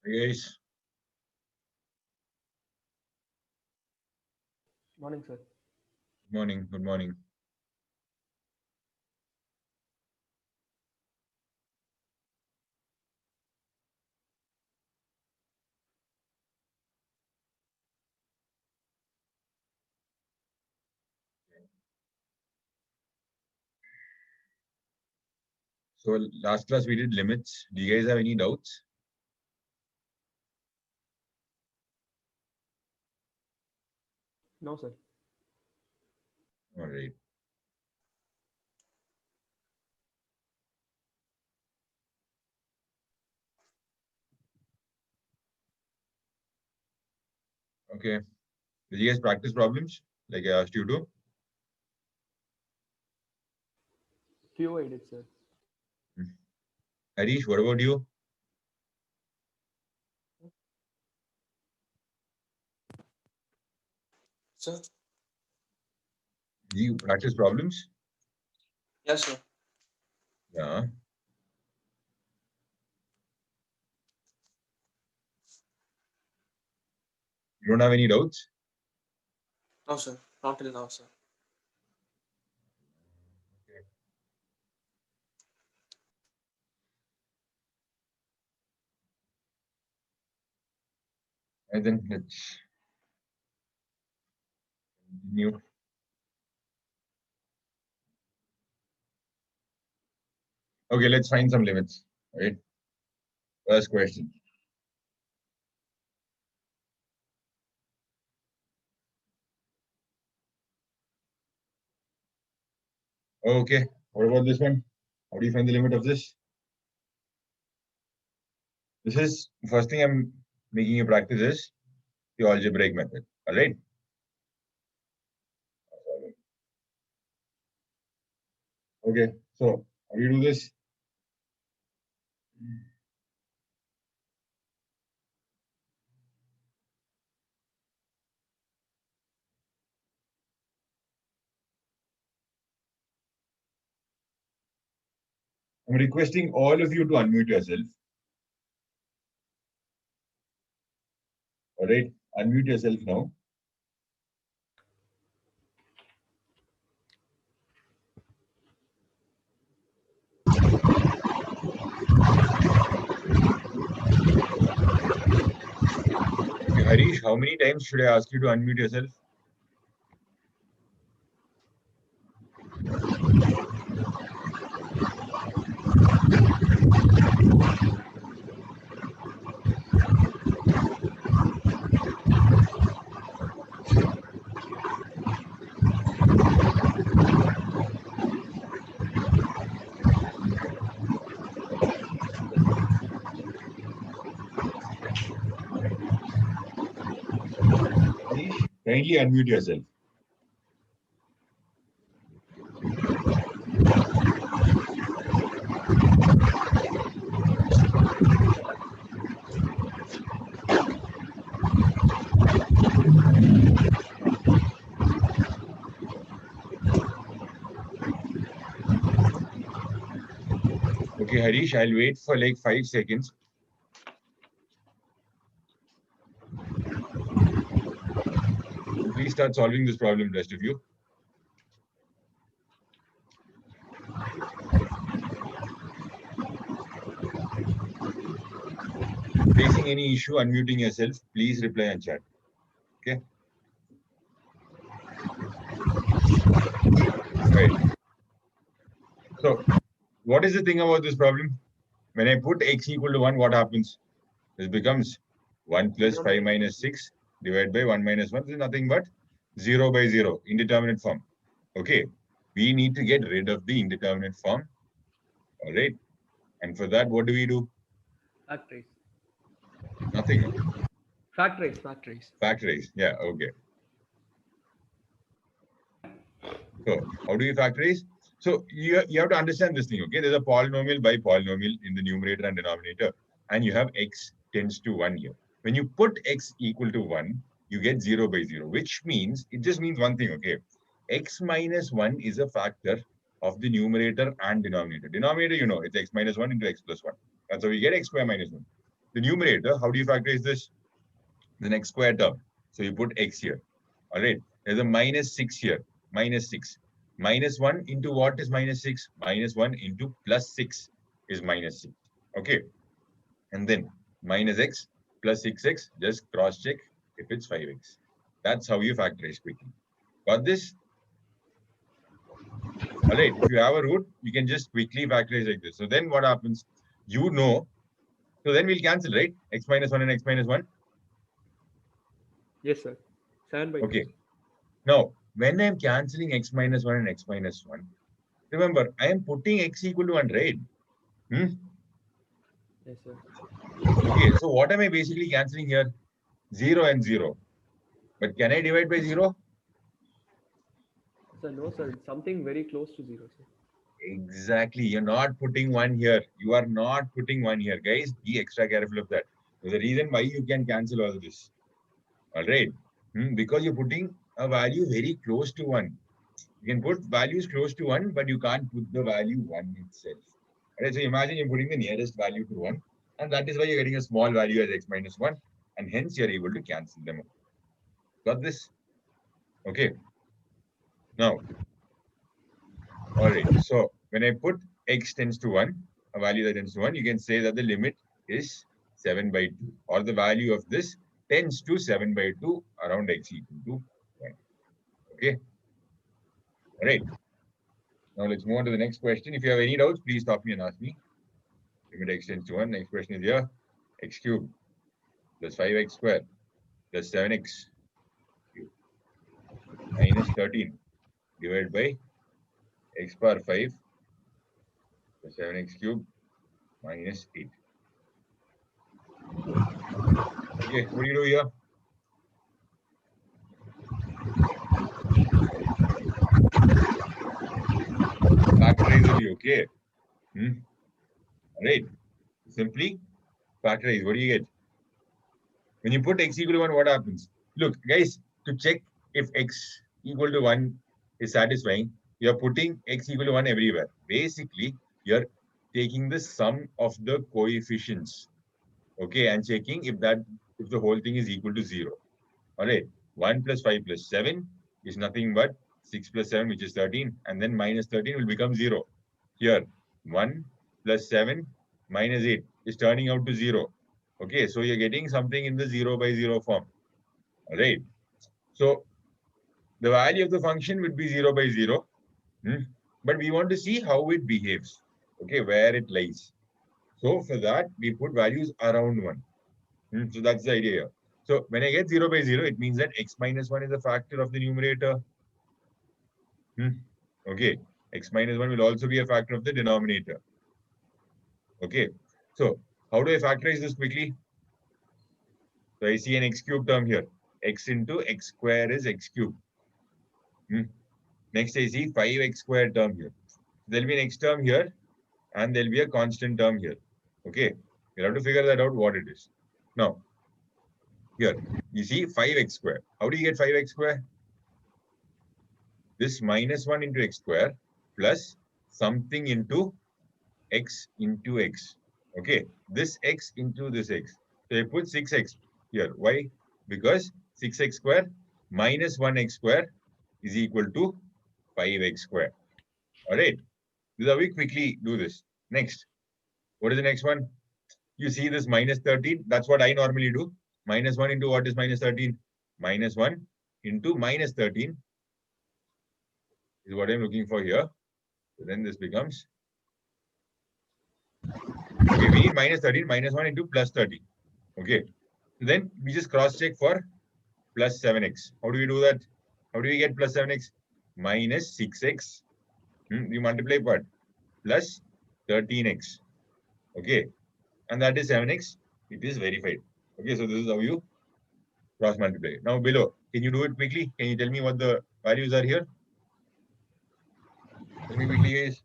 Hey guys, Morning, sir. good morning. Good morning. So last class we did limits. Do you guys have any doubts? No, sir. All right. Okay. Did you guys practice problems like I asked you to? Few I did, sir. Hmm. Harish, what about you? Sir, Do you practice problems? yes, sir. Yeah. You don't have any doubts? No, sir. Not till now, sir. Okay. And then let's continue. Okay, let's find some limits. All right. First question. Okay. What about this one? How do you find the limit of this? This is first thing I'm making you practice is the algebraic method. All right. Okay. So how do you do this? I'm requesting all of you to unmute yourself. All right. Unmute yourself now. Okay, Harish, how many times should I ask you to unmute yourself? Harish, kindly unmute yourself. Okay, Harish, I'll wait for like 5 seconds. Please start solving this problem, rest of you. Facing any issue, unmuting yourself, please reply and chat. Okay. Right. So, what is the thing about this problem? When I put x equal to 1, what happens? This becomes 1 plus 5 minus 6 divided by 1 minus 1. This is nothing but 0 by 0, indeterminate form. Okay. We need to get rid of the indeterminate form. All right. And for that, what do we do? Factorize. Nothing. Factorize. Factorize. Factorize. Yeah. Okay. So, how do you factorize? So, you have to understand this thing. Okay. There's a polynomial by polynomial in the numerator and denominator, and you have x tends to 1 here. When you put x equal to 1, you get 0 by 0, which means it just means one thing. Okay. X minus 1 is a factor of the numerator and denominator. Denominator, it's x minus 1 into x plus 1. That's how we get x square minus 1. the numerator, how do you factorize this? The next square term. So you put x here. All right. There's a minus 6 here. Minus 6. Minus 1 into what is minus 6? Minus 1 into plus 6 is minus 6. Okay. And then minus x plus 6x. Just cross check if it's 5x. That's how you factorize quickly. Got this? All right. If you have a root, you can just quickly factorize like this. So then what happens? You know. So then we'll cancel, right? X minus 1 and x minus 1. Yes, sir. 7 by 2. Okay. Now, when I'm cancelling x minus 1 and x minus 1, remember, I am putting x equal to 1, right? Yes, sir. Okay, so what am I basically cancelling here? 0 and 0. But can I divide by 0? Sir, no, sir. It's something very close to 0, sir. Exactly. You're not putting 1 here. You are not putting 1 here. Guys, be extra careful of that. There's a reason why you can cancel all of this. All right. Because you're putting a value very close to 1. You can put values close to 1, but you can't put the value 1 itself. All right. So imagine you're putting the nearest value to 1. And that is why you're getting a small value as x minus 1. And hence you're able to cancel them out. Got this? Okay. Now, all right. So when I put x tends to 1, a value that tends to 1, you can say that the limit is 7 by 2. Or the value of this tends to 7 by 2 around x equal to 1. Okay. All right. Now let's move on to the next question. If you have any doubts, please stop me and ask me. Limit x tends to 1. Next question is here. X cubed plus 5x squared plus 7x cubed minus 13 divided by x power 5 plus 7x cubed minus 8. Okay, what do you do here? Factorize only, okay? All right. Simply factorize. What do you get? When you put x equal to 1, what happens? Look, guys, to check if x equal to 1 is satisfying, you're putting x equal to 1 everywhere. Basically, you're taking the sum of the coefficients. Okay, and checking if the whole thing is equal to 0. All right, 1 plus 5 plus 7 is nothing but 6 plus 7, which is 13, and then minus 13 will become 0. Here, 1 plus 7 minus 8 is turning out to 0. Okay, so you're getting something in the 0 by 0 form. All right, so the value of the function would be 0 by 0, but we want to see how it behaves. Okay, where it lies. So for that, we put values around 1. So that's the idea here. So when I get 0 by 0, it means that x minus 1 is a factor of the numerator. Okay, x minus 1 will also be a factor of the denominator. Okay, so how do I factorize this quickly? So I see an x cube term here. X into x square is x cube. Next I see 5x square term here. There'll be an x term here and there'll be a constant term here. Okay, you'll have to figure that out what it is. Now, here, you see 5x square. How do you get 5x square? This minus 1 into x square plus something into x into x. Okay, this x into this x. So I put 6x here. Why? Because 6x square minus 1x square is equal to 5x square. All right, this is how we quickly do this. Next, what is the next one? You see this minus 13. That's what I normally do. Minus 1 into what is minus 13? Minus 1 into minus 13 is what I'm looking for here. So then this becomes, okay, we need minus 13, minus 1 into plus 13. Okay, so then we just cross check for plus 7x. How do we do that? How do we get plus 7x? Minus 6x. You multiply what? Plus 13x. Okay, and that is 7x. It is verified. Okay, so this is how you cross multiply. Now below, can you do it quickly? Can you tell me what the values are here? Tell me quickly, guys.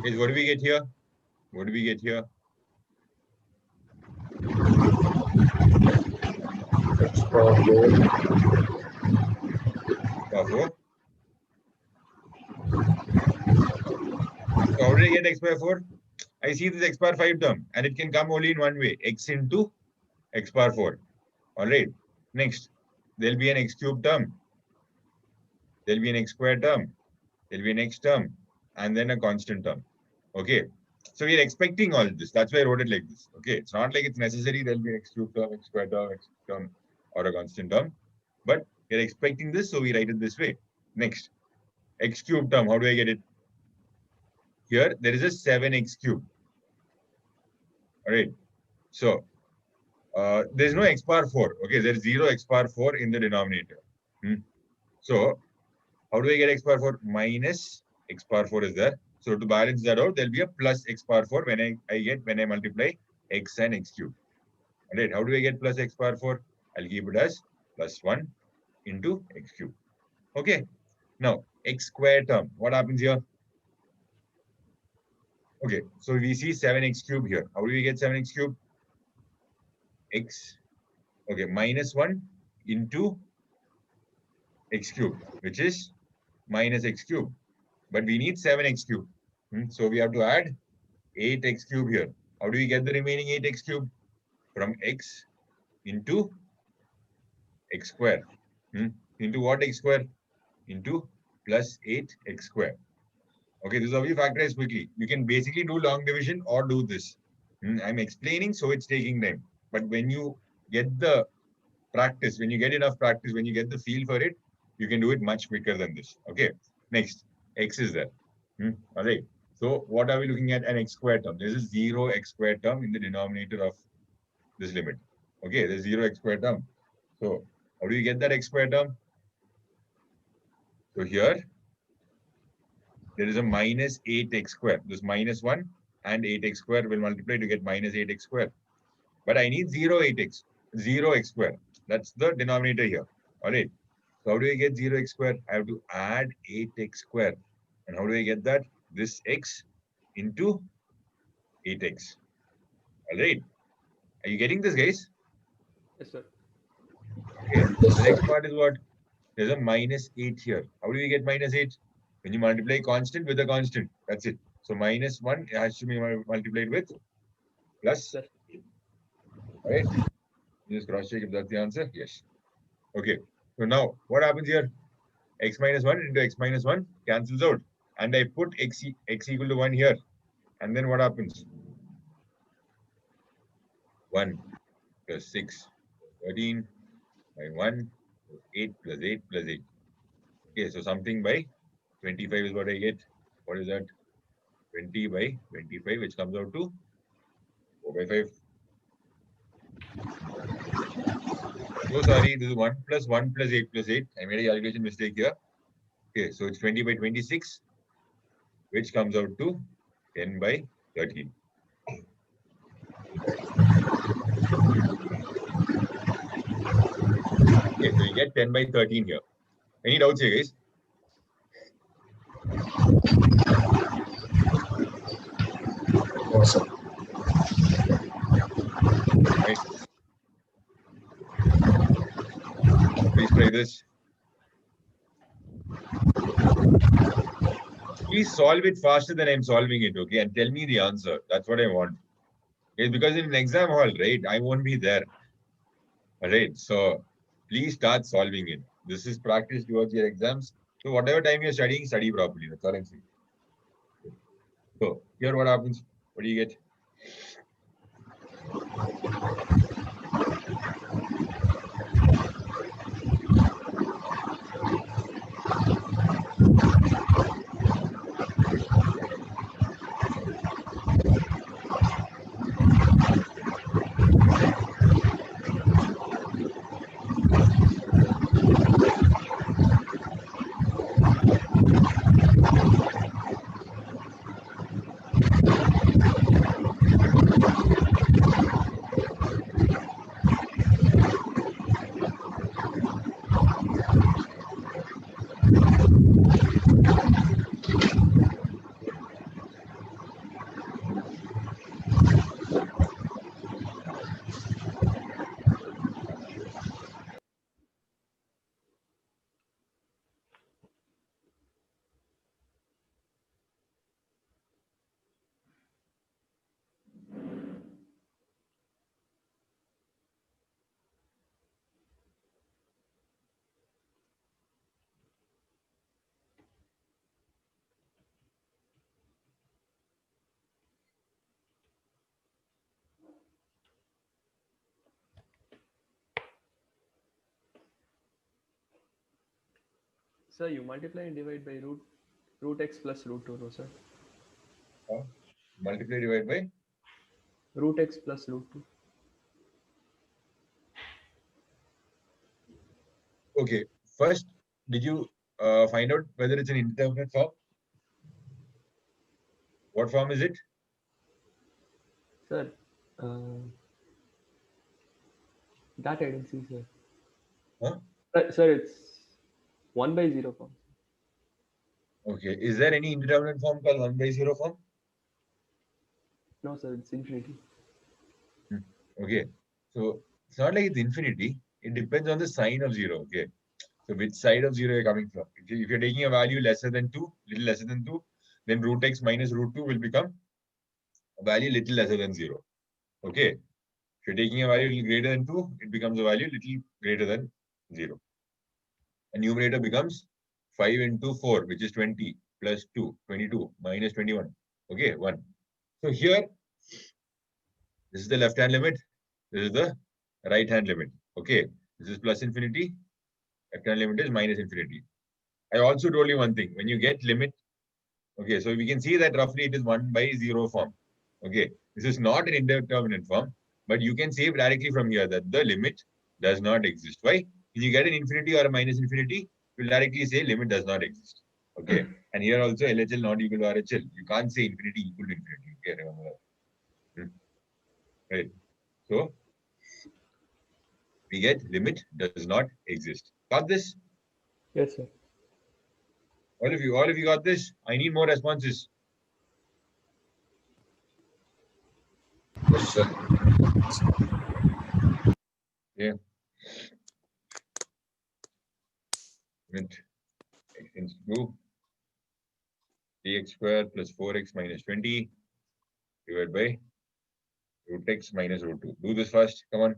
Is what do we get here? What do we get here? X power 4. Power 4. So how did I get x power 4? I see this x power 5 term and it can come only in one way, x into x power 4. All right. Next, there'll be an x cube term. There'll be an x square term. There'll be an x term and then a constant term. Okay. So we're expecting all this. That's why I wrote it like this. Okay. It's not like it's necessary there'll be an x cube term, x square term, x term, or a constant term. But we're expecting this, so we write it this way. Next, x cube term. How do I get it? Here, there is a 7x cube. All right. So there's no x power 4. Okay, there's 0 x power 4 in the denominator. So how do I get x power 4? Minus x power 4 is there. So to balance that out, there'll be a plus x power 4 when I multiply x and x cube. All right. How do I get plus x power 4? I'll keep it as plus 1 into x cube. Okay. Now x square term. What happens here? Okay, so we see 7x cube here. How do we get 7x cube? X, okay, minus 1 into x cube, which is minus x cube. But we need 7x cube. So we have to add 8x cube here. How do we get the remaining 8x cube? From x into x square. Into what x square? Into plus 8x square. Okay, this is how you factorize quickly. You can basically do long division or do this. I'm explaining, so it's taking time. But when you get the practice, when you get enough practice, when you get the feel for it, you can do it much quicker than this. Okay, next, x is there. All right. So what are we looking at? An x square term. There's a 0 x square term in the denominator of this limit. Okay, there's 0 x square term. So how do you get that x square term? So here, there is a minus 8x square. This minus 1 and 8x square will multiply to get minus 8x square. But I need 0 x square. That's the denominator here. All right. So how do I get 0x square? I have to add 8x square. And how do I get that? This x into 8x. All right. Are you getting this, guys? Yes, sir. Okay. The next part is what? There's a minus 8 here. How do we get minus 8? When you multiply constant with a constant, that's it. So minus 1 has to be multiplied with plus. Right? Just cross check if that's the answer. Yes. Okay. So now what happens here? X minus 1 into x minus 1 cancels out. And I put x equal to 1 here. And then what happens? 1 plus 6, 13 by 1, 8 plus 8 plus 8. Okay, so something by 25 is what I get. What is that? 20 by 25, which comes out to 4 by 5. So sorry, this is 1 plus 8 plus 8. I made a calculation mistake here. Okay, so it's 20 by 26, which comes out to 10 by 13. Okay, so you get 10 by 13 here. Any doubts here, guys? Awesome. Right. Please try this. Please solve it faster than I'm solving it, okay? And tell me the answer. That's what I want. Okay, because in an exam hall, right, I won't be there. All right, so please start solving it. This is practice towards your exams. So whatever time you're studying, study properly. That's all I'm saying. So here what happens? What do you get? Sir, you multiply and divide by root x plus root 2, no, sir? Multiply divide by Root x plus root 2. okay. First, did you find out whether it's an indeterminate form? What form is it? Sir, that I didn't see, sir. Huh? Sir, it's 1 by 0 form. Okay. Is there any indeterminate form called 1 by 0 form? No, sir, it's infinity. Okay. So it's not like it's infinity. It depends on the sign of 0. Okay. So which side of 0 you're coming from. If you're taking a value lesser than 2, little lesser than 2, then root x minus root 2 will become a value little lesser than 0. Okay. If you're taking a value little greater than 2, it becomes a value little greater than 0. A numerator becomes 5 into 4, which is 20, plus 2, 22, minus 21. Okay, 1. So here, this is the left-hand limit. This is the right-hand limit. Okay, this is plus infinity. Left-hand limit is minus infinity. I also told you one thing. When you get limit, okay, so we can see that roughly it is 1 by 0 form. Okay, this is not an indeterminate form, but you can say directly from here that the limit does not exist. Why? If you get an infinity or a minus infinity, you'll directly say limit does not exist. Okay, and here also LHL not equal to RHL. You can't say infinity equal to infinity. Okay, remember that. Right. So we get limit does not exist. Got this? Yes, sir. All of you got this? I need more responses. Yes, sir. Yeah. Limit x tends to 3x squared plus 4x minus 20 divided by root x minus root 2. Do this first. Come on.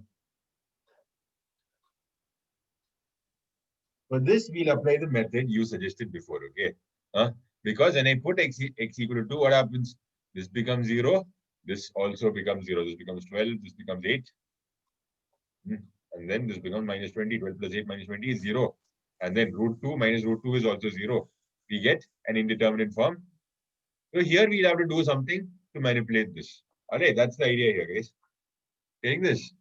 For this, we'll apply the method you suggested before. Okay. Because when I put x equal to 2, what happens? This becomes 0. This also becomes 0. This becomes 12. This becomes 8. And then this becomes minus 20. 12 plus 8 minus 20 is 0. And then root 2 minus root 2 is also 0. We get an indeterminate form. So here we'll have to do something to manipulate this. Alright, that's the idea here, guys. Getting this?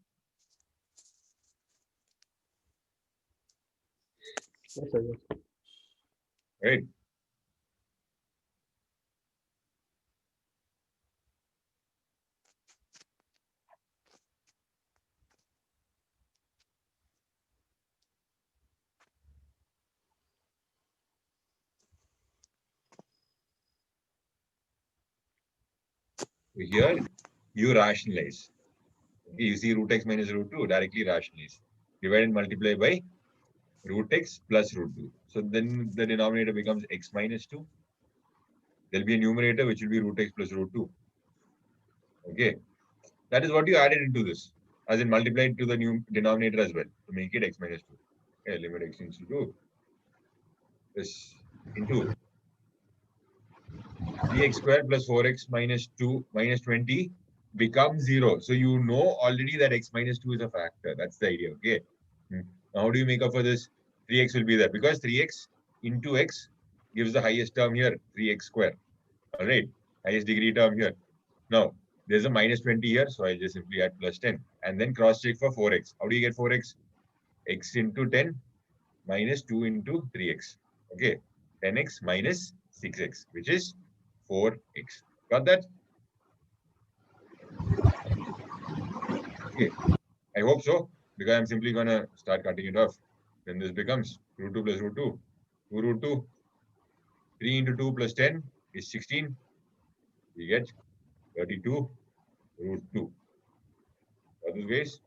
Yes, sir. Yes. Right. Here you rationalize. Okay, you see root x minus root 2, directly rationalize. Divide and multiply by root x plus root 2. So then the denominator becomes x minus 2. There'll be a numerator which will be root x plus root 2. Okay. That is what you added into this, as in multiplied to the new denominator as well, to make it x minus 2. Okay, limit x tends to 2. This into 3x squared plus 4x minus 2 minus 20 becomes 0. So you know already that x minus 2 is a factor. That's the idea. Okay. Now how do you make up for this? 3x will be there because 3x into x gives the highest term here, 3x squared. All right. Highest degree term here. Now there's a minus 20 here. So I'll just simply add plus 10 and then cross check for 4x. How do you get 4x? X into 10 minus 2 into 3x. Okay. 10x minus 6x, which is 4x. Got that? Okay. I hope so, because I'm simply going to start cutting it off. Then this becomes root 2 plus root 2. 2 root 2. 3 into 2 plus 10 is 16. We get 32 root 2. Got this, guys?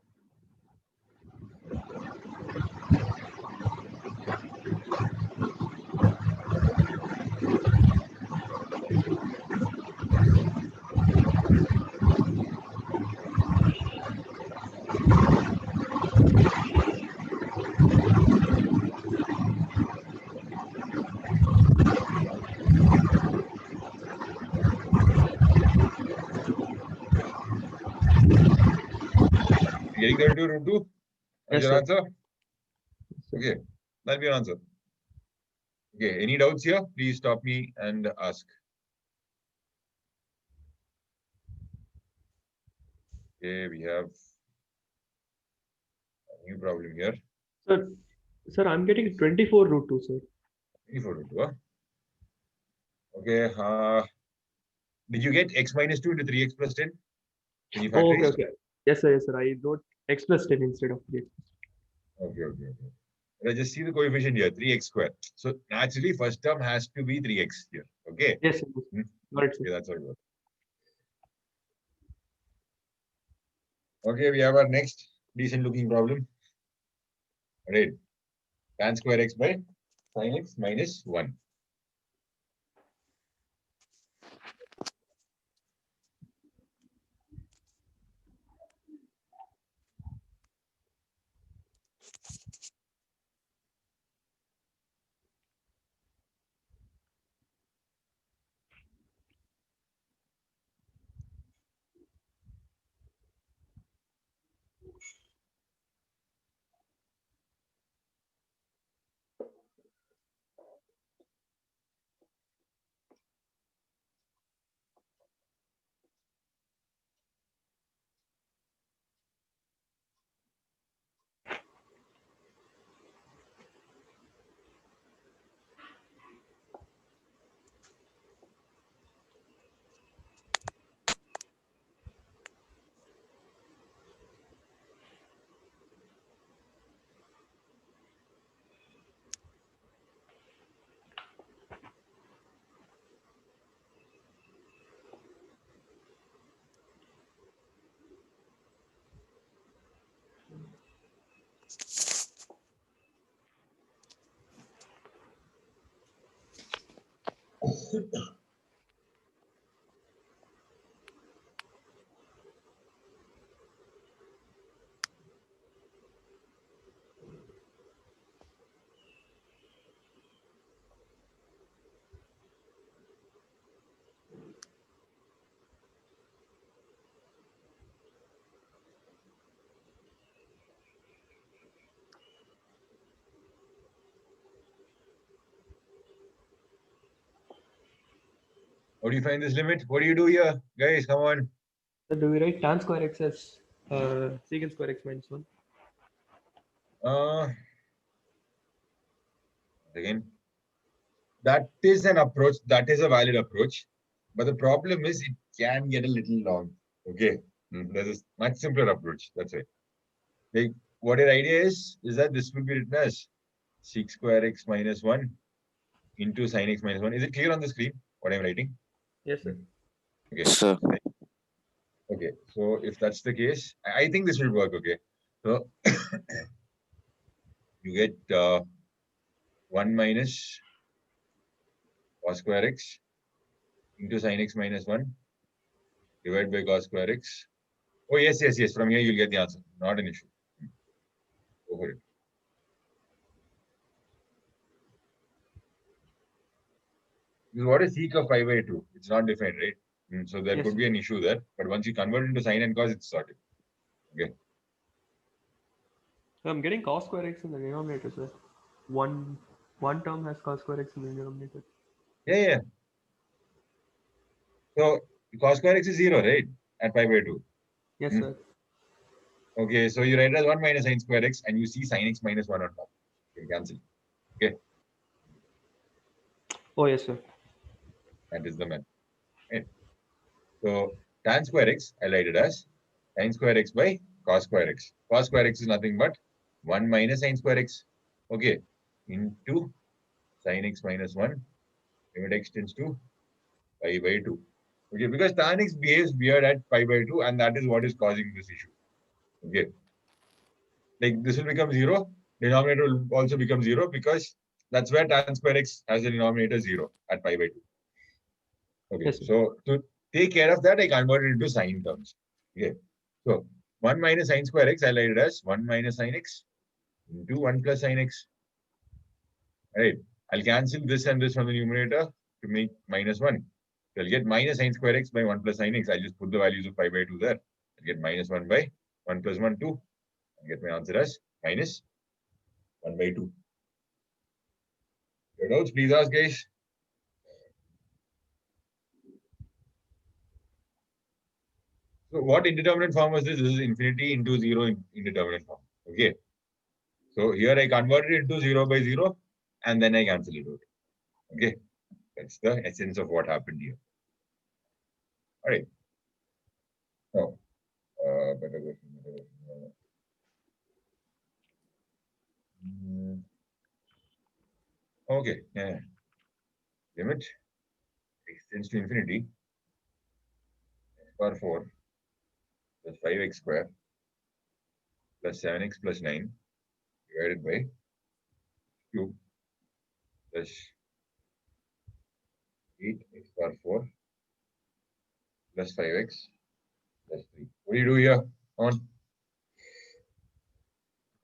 Getting 32 root 2? That's Yes, your sir. answer? Yes, sir. Okay, that'll be your answer. Okay, any doubts here? Please stop me and ask. Okay, we have a new problem here. Sir, I'm getting 24 root 2, sir. 24 root 2, huh? Okay, did you get x minus 2 into 3x plus 10? Can you Oh, okay, factorize? okay. Yes, sir. I wrote x plus 10 instead of 3x. Okay. Let's just see the coefficient here, 3x squared. So naturally, first term has to be 3x here. Okay. Yes, sir. Hmm. Got it, sir. Okay, that's all good. Okay, we have our next decent looking problem. Right. Tan square x by sin x minus 1. How do you find this limit? What do you do here? Guys, come on. So do we write tan square x as secant square x minus 1? Again, that is an approach. That is a valid approach. But the problem is it can get a little long. Okay. There's a much simpler approach. That's it. Like, what your idea is that this will be written as sec square x minus 1 into sin x minus 1. Is it clear on the screen what I'm writing? Yes, sir. Okay. Sir. Okay. So if that's the case, I think this will work. Okay. So you get 1 minus cos square x into sin x minus 1 divided by cos square x. Oh, yes. From here, you'll get the answer. Not an issue. Go for it. What is sec of pi by 2? It's not defined, right? So there Yes, could sir. be an issue there. But once you convert it into sine and cos, it's sorted. Okay. So I'm getting cos square x in the denominator, sir. One term has cos square x in the denominator. Yeah. So cos square x is 0, right? At pi by 2. Yes, Hmm. sir. Okay, so you write it as 1 minus sin square x and you see sin x minus 1 on top. You can cancel. Okay, Oh, yes, sir. that is the method. Right. So tan square x, I write it as sin square x by cos square x. Cos square x is nothing but 1 minus sin square x. Okay, into sin x minus 1. Limit x tends to pi by 2. Okay, because tan x behaves weird at pi by 2 and that is what is causing this issue. Okay. Like this will become 0. Denominator will also become 0 because that's where tan square x has the denominator 0 at pi by 2. Okay, Yes, sir. so to take care of that, I converted it into sine terms. Okay, so 1 minus sin square x, I write it as 1 minus sin x into 1 plus sin x. Right, I'll cancel this and this from the numerator to make minus 1. So I'll get minus sin square x by 1 plus sin x. I'll just put the values of pi by 2 there. I'll get minus 1 by 1 plus 1, 2. I'll get my answer as minus 1 by 2. What else? Please ask, guys. So what indeterminate form was this? This is infinity into 0 in indeterminate form. Okay. So here I converted it into 0 by 0 and then I cancel it out. Okay. That's the essence of what happened here. All right. Now, better question. Okay. Yeah. Limit x tends to infinity. X power 4 plus 5x square plus 7x plus 9 divided by cube plus 8x power 4 plus 5x plus 3. What do you do here? On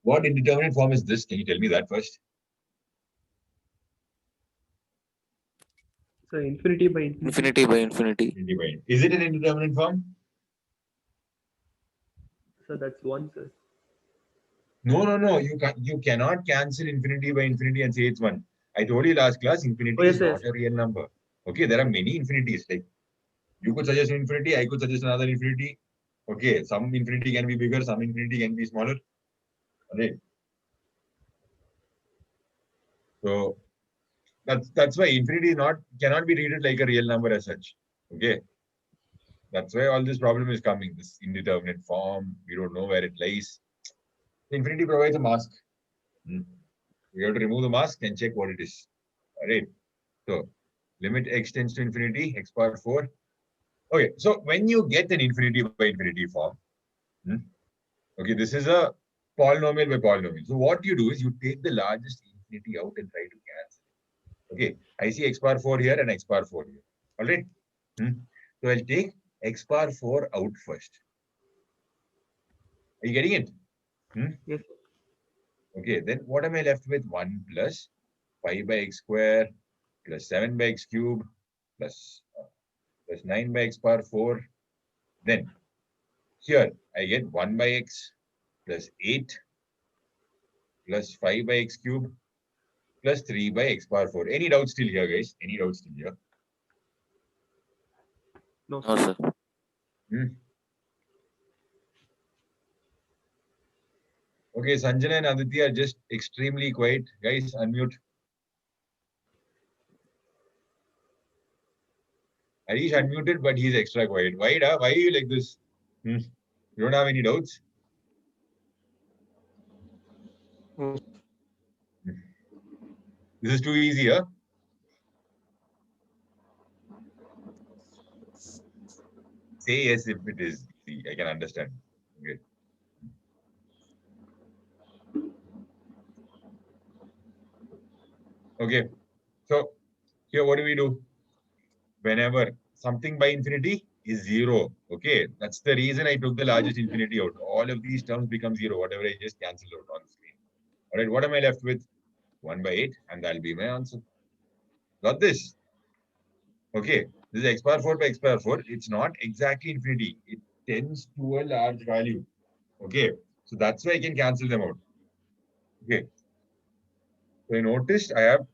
what indeterminate form is this? Can you tell me that first? So infinity by infinity. Infinity by infinity. Infinity by infinity. Is it an indeterminate form? So that's 1, sir. No. You cannot cancel infinity by infinity and say it's 1. I told you last class, infinity Oh, yes, is yes. not a real number. Okay, there are many infinities. Like you could suggest infinity, I could suggest another infinity. Okay, some infinity can be bigger, some infinity can be smaller. Right. So that's why infinity is cannot be treated like a real number as such. Okay. That's why all this problem is coming. This indeterminate form, we don't know where it lies. Infinity provides a mask. We have to remove the mask and check what it is. All right. So limit x tends to infinity, x power 4. Okay. So when you get an infinity by infinity form, okay, this is a polynomial by polynomial. So what you do is you take the largest infinity out and try to cancel. Okay. I see x power 4 here and x power 4 here. All right. So I'll take x power 4 out first. Are you getting it? Yes. Okay, then what am I left with? 1 plus 5 by x square plus 7 by x cube plus 9 by x power 4. Then here I get 1 by x plus 8 plus 5 by x cube plus 3 by x power 4. Any doubts still here, guys? Any doubts still here? No, No, sir. sir. Okay, Sanjana and Aditya are just extremely quiet. Guys, unmute. Harish unmuted, but he's extra quiet. Why are you like this? You don't have any doubts? This is too easy, huh? Say yes if it is easy. I can understand. Okay. Okay. So here, what do we do? Whenever something by infinity is 0, okay, that's the reason I took the largest infinity out. All of these terms become 0, whatever I just cancelled out on the screen. All right, what am I left with? 1 by 8, and that'll be my answer. Got this? Okay, this is x power 4 by x power 4. It's not exactly infinity. It tends to a large value. Okay, so that's why I can cancel them out. Okay, so I noticed I have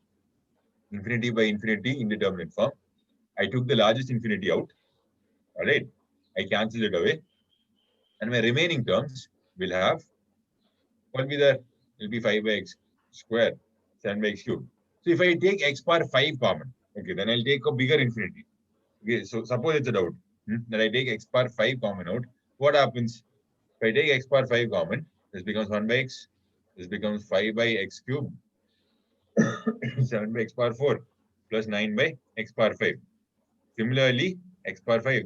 infinity by infinity indeterminate form. I took the largest infinity out. All right, I cancelled it away. And my remaining terms will have, what will be there? It will be 5 by x square, 7 by x cube. So if I take x power 5 common, okay, then I'll take a bigger infinity. Okay, so suppose it's a doubt that I take x power 5 common out. What happens? If I take x power 5 common, this becomes 1 by x. This becomes 5 by x cube, 7 by x power 4 plus 9 by x power 5. Similarly, x power 5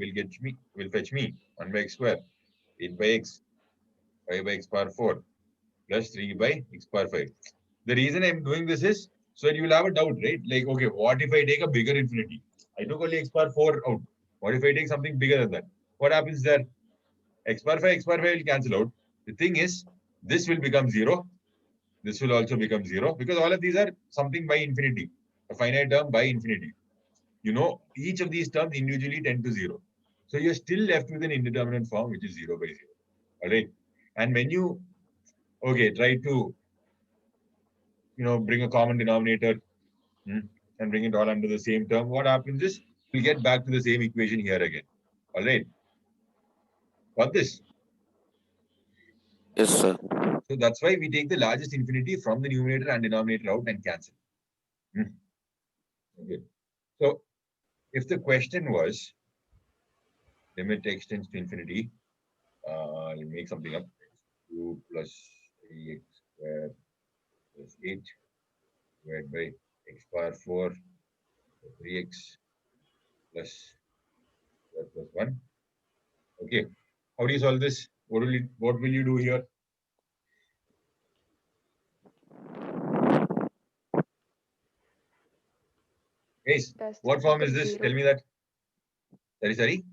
will fetch me 1 by x square, 8 by x, 5 by x power 4 plus 3 by x power 5. The reason I'm doing this is so that you will have a doubt, right? Like, okay, what if I take a bigger infinity? I took only x power 4 out. What if I take something bigger than that? What happens there? X power 5 will cancel out. The thing is, this will become 0. This will also become 0 because all of these are something by infinity, a finite term by infinity. You know, each of these terms individually tend to 0. So you're still left with an indeterminate form, which is 0 by 0. All right. And when you, okay, try to, bring a common denominator, and bring it all under the same term, what happens is we'll get back to the same equation here again. All right. Got this? Yes, sir. So that's why we take the largest infinity from the numerator and denominator out and cancel. Okay. So if the question was limit x tends to infinity, I'll make something up. 2 plus 3x squared plus 8 divided by x power 4 3x plus 1. Okay. How do you solve this? What will you do here? Guys, Does what this form is become this? zero? Tell me that. Sorry.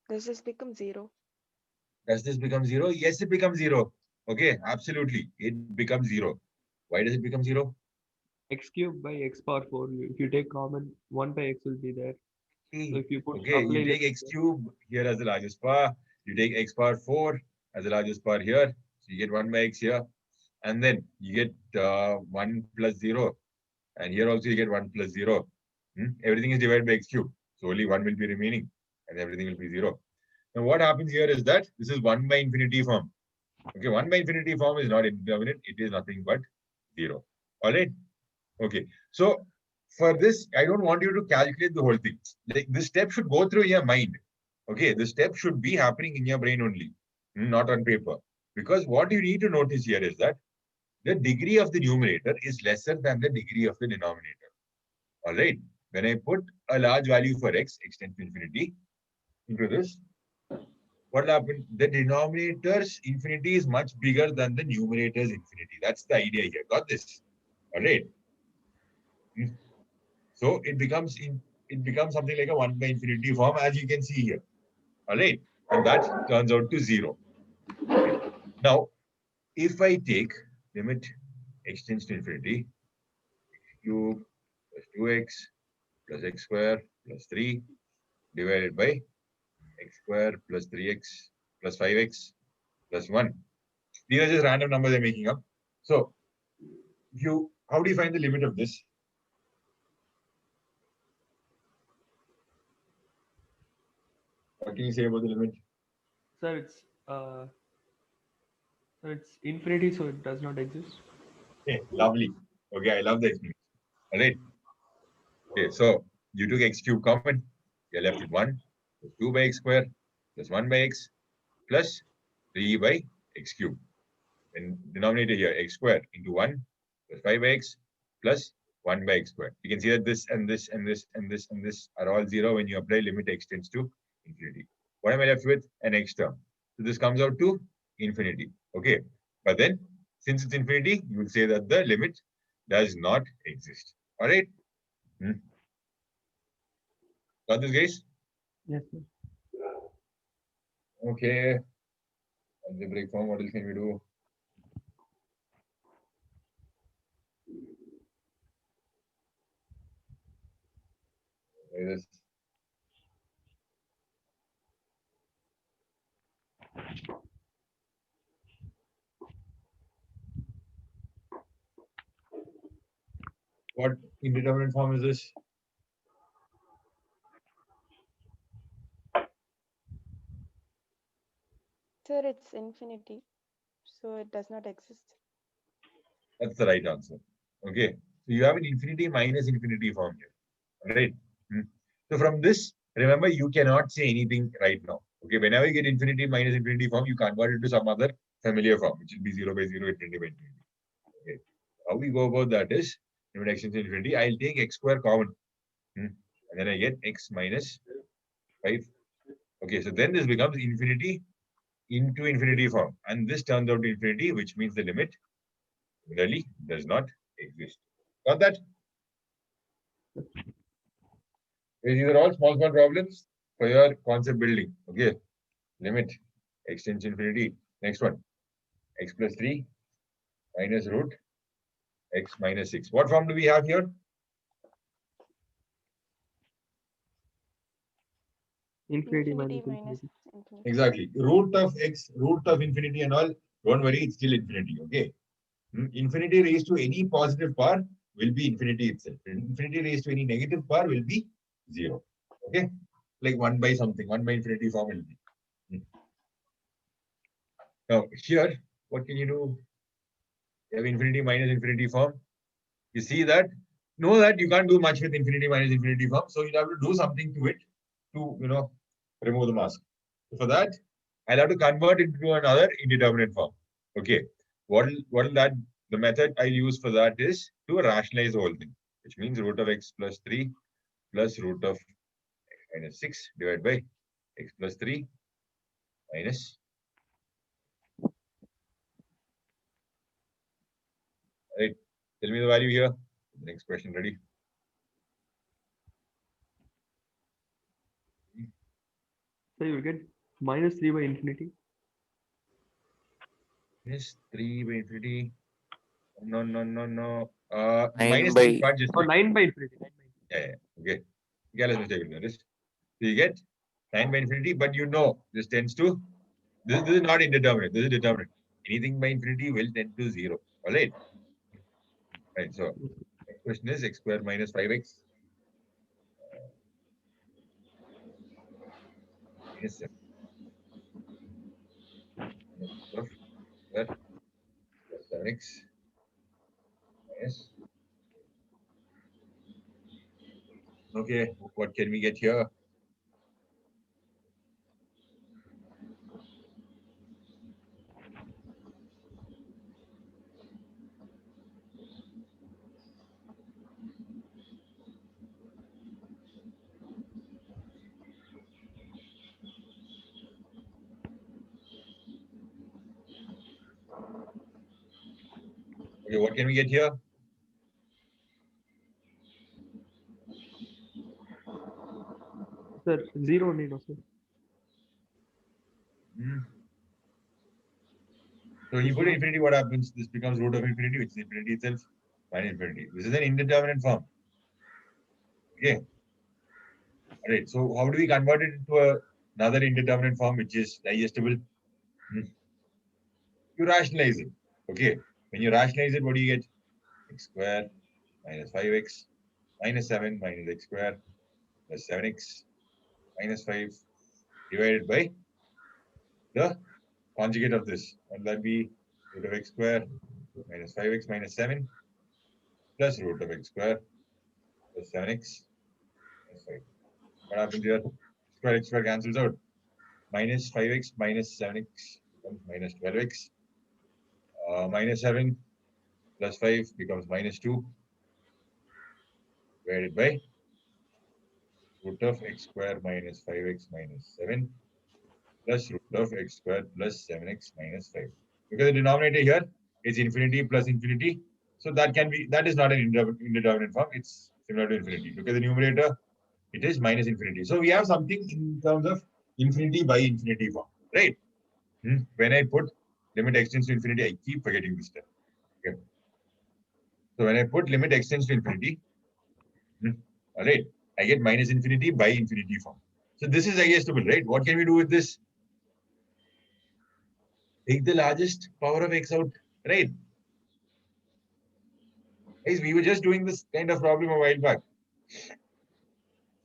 Does this become 0? Does this become 0? Yes, it becomes 0. Okay, absolutely. It becomes 0. Why does it become 0? X cubed by x power 4. If you take common, 1 by x will be there. So if you put Okay, apply you take limit x cube here as the largest power. You take x power 4 as the largest power here. So you get 1 by x here. And then you get 1 plus 0. And here also you get 1 plus 0. Everything is divided by x cube. So only 1 will be remaining. And everything will be 0. Now what happens here is that this is 1 by infinity form. Okay, 1 by infinity form is not indeterminate. It is nothing but 0. All right. Okay. So for this, I don't want you to calculate the whole thing. Like this step should go through your mind. Okay. The step should be happening in your brain only, not on paper. Because what you need to notice here is that the degree of the numerator is lesser than the degree of the denominator. All right. When I put a large value for x, x tends to infinity, into this, what will happen? The denominator's infinity is much bigger than the numerator's infinity. That's the idea here. Got this? All right. So it becomes something like a 1 by infinity form, as you can see here. All right. And that turns out to 0. Okay. Now, if I take limit x tends to infinity, x cube plus 2x plus x square plus 3 divided by x square plus 3x plus 5x plus 1. These are just random numbers I'm making up. So, how do you find the limit of this? What can you say about the limit? Sir, it's infinity, so it does not exist. Okay, lovely. Okay, I love the explanation. All right. Okay, so you took x cube common. You're left with 1 plus 2 by x square plus 1 by x plus 3 by x cube. And denominator here, x square into 1 plus 5 by x plus 1 by x square. You can see that this and this and this and this and this are all 0 when you apply limit x tends to infinity. What am I left with? An x term. So this comes out to infinity. Okay. But then, since it's infinity, you would say that the limit does not exist. All right. Got this, guys? Yes, sir. Okay. Algebraic form, what else can we do? Like this. What indeterminate form is this? Sir, it's infinity, so it does not exist. That's the right answer. Okay. So you have an infinity minus infinity form here. Right? So from this, remember, you cannot say anything right now. Okay. Whenever you get infinity minus infinity form, you convert it to some other familiar form, which will be 0 by 0, infinity by infinity. Okay. How we go about that is limit x tends to infinity. I'll take x square common. And then I get x minus 5. Okay. So then this becomes infinity into infinity form. And this turns out to infinity, which means the limit really does not exist. Got that? These are all small problems for your concept building. Okay. Limit x tends to infinity. Next one. X plus 3 minus root x minus 6. What form do we have here? Infinity Infinity minus minus infinity. infinity. Exactly. Root of x, root of infinity and all. Don't worry, it's still infinity. Okay. Infinity raised to any positive power will be infinity itself. Infinity raised to any negative power will be 0. Okay, like 1 by something, 1 by infinity form will be. Now here, what can you do? You have infinity minus infinity form. You see that? Know that you can't do much with infinity minus infinity form, so you'll have to do something to it to remove the mask. So for that, I'll have to convert it to another indeterminate form. Okay, what will that the method I use for that is to rationalize the whole thing, which means root of x plus 3 plus root of x minus 6 divided by x plus 3 minus. Right, tell me the value here. The next question ready. So you'll get minus 3 by infinity. Minus 3 by infinity. No. Nine Minus by- 3 part just Or 9 by infinity. 9 by infinity. yeah. Okay. Yeah, let's mistake with this. So you get 9 by infinity, but this tends to this is not indeterminate. This is determinate. Anything by infinity will tend to 0. All right. Right. So next question is x square minus 5x minus 7. Square plus 7x minus. Okay, what can we get here? Okay, what can we get here? Sir, 0 only, no, sir. So when you put infinity, what happens? This becomes root of infinity, which is infinity itself, minus infinity. This is an indeterminate form. Okay. All right. So how do we convert it into another indeterminate form, which is digestible? You rationalize it. Okay. When you rationalize it, what do you get? X square minus 5x minus 7 minus x square plus 7x minus 5 divided by the conjugate of this. And that be root of x square minus 5x minus 7 plus root of x square plus 7x minus 5. What happens here? X square cancels out. Minus 5x minus 7x becomes minus 12x. Minus 7 plus 5 becomes minus 2 divided by root of x square minus 5x minus 7 plus root of x square plus 7x minus 5. Because the denominator here is infinity plus infinity. So that is not an indeterminate form. It's similar to infinity. Look at the numerator. It is minus infinity. So we have something in terms of infinity by infinity form, right? When I put limit extends to infinity, I keep forgetting this step. Okay. So when I put limit extends to infinity, all right, I get minus infinity by infinity form. So this is digestible, right? What can we do with this? Take the largest power of x out, right? Guys, we were just doing this kind of problem a while back. So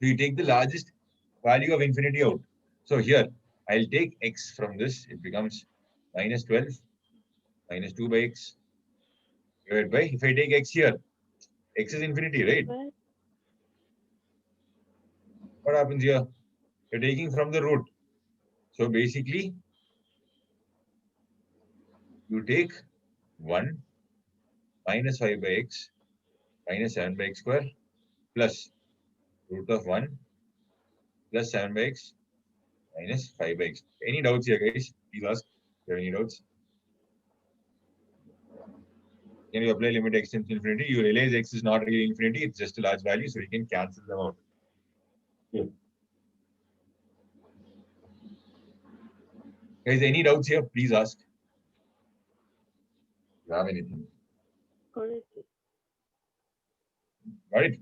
you take the largest value of infinity out. So here, I'll take x from this. It becomes minus 12 minus 2 by x divided by, if I take x here, x is infinity, right? What? What happens here? You're taking from the root. So basically, you take 1 minus 5 by x minus 7 by x square plus root of 1 plus 7 by x minus 5 by x. Any doubts here, guys? Please ask. If you have any doubts? Can you apply limit x tends to infinity? You realize x is not really infinity, it's just a large value, so you can cancel them out. Yeah. Guys, any doubts here? Please ask. If you have anything. Got it. Got it?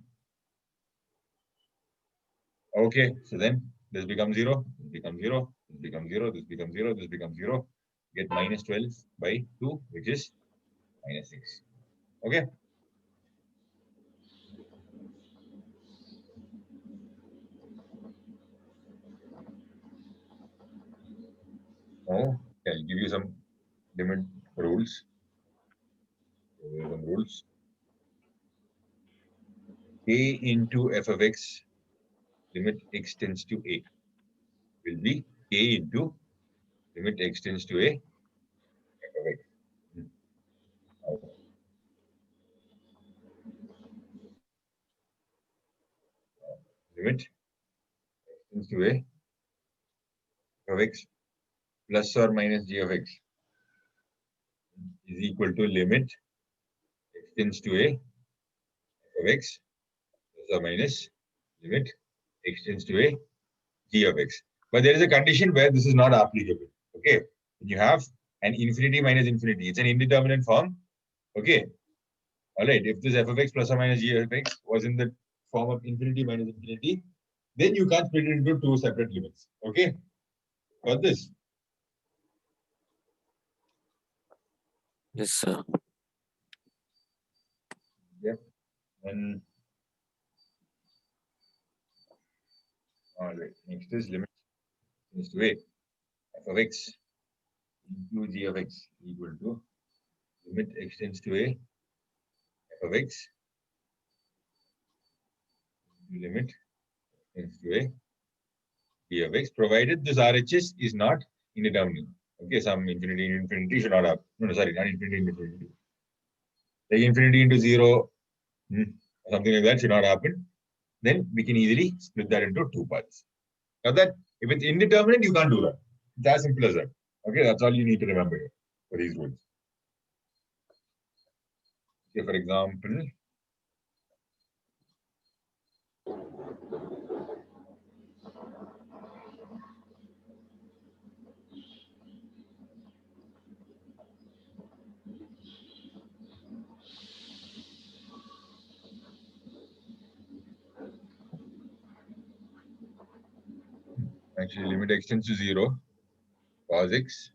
Okay, so then this becomes 0, this becomes 0, this becomes 0, this becomes 0, this becomes 0. Get minus 12 by 2, which is minus 6. Okay. Now, I'll give you some limit rules. Some rules. A into f of x, limit x tends to a, will be a into limit x tends to a f of x. Limit x tends to a f of x plus or minus g of x is equal to limit x tends to a f of x plus or minus limit x tends to a g of x. But there is a condition where this is not applicable. Okay, when you have an infinity minus infinity, it's an indeterminate form. Okay, all right. If this f of x plus or minus g of x was in the form of infinity minus infinity, then you can't split it into two separate limits. Okay, got this? Yes, sir. Yep. And all right. Next is limit tends to a f of x into g of x equal to limit x tends to a f of x into limit tends to a g of x, provided this RHS is not indeterminate. Okay, some infinity into infinity should not have. No, sorry, not infinity into infinity. Like infinity into 0, something like that should not happen. Then we can easily split that into two parts. Now that if it's indeterminate, you can't do that. It's as simple as that. Okay, that's all you need to remember here for these rules. Okay, for example, actually limit x tends to 0, cos x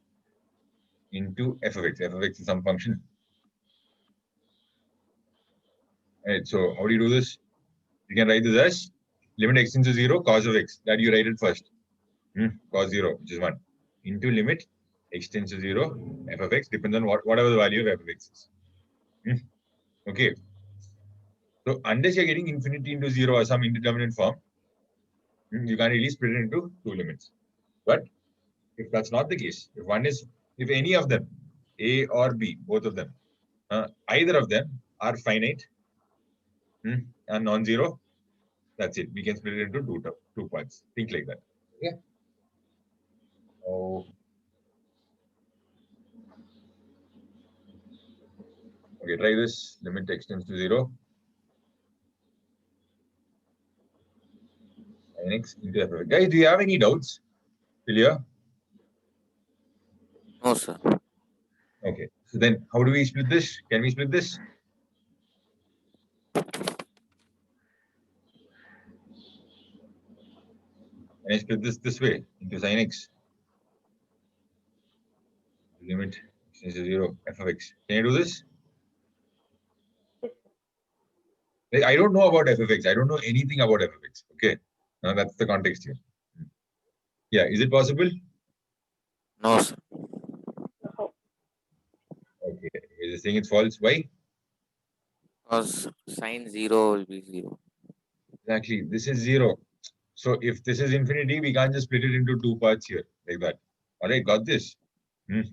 into f of x. F of x is some function. Right, so how do you do this? You can write this as limit x tends to 0, cos of x. That you write it first. Cos 0, which is 1, into limit x tends to 0, f of x depends on whatever the value of f of x is. Okay. So unless you're getting infinity into 0 or some indeterminate form, you can't really split it into two limits. But if that's not the case, if any of them, A or B, both of them, either of them are finite and non-zero, that's it. We can split it into two parts. Think like that. Okay. Oh. Okay, try this. Limit x tends to 0. And x into f of x. Guys, do you have any doubts? Clear? No, sir. Okay. So then how do we split this? Can we split this? Can I split this way into sin x? Limit x tends to 0, f of x. Can I do this? Like, I don't know about f of x. I don't know anything about f of x. Okay. Now that's the context here. Yeah. Is it possible? No, sir. Okay. Is saying it's false? Why? Because sine 0 will be 0. Exactly. This is 0. So if this is infinity, we can't just split it into two parts here like that. All right. Got this? All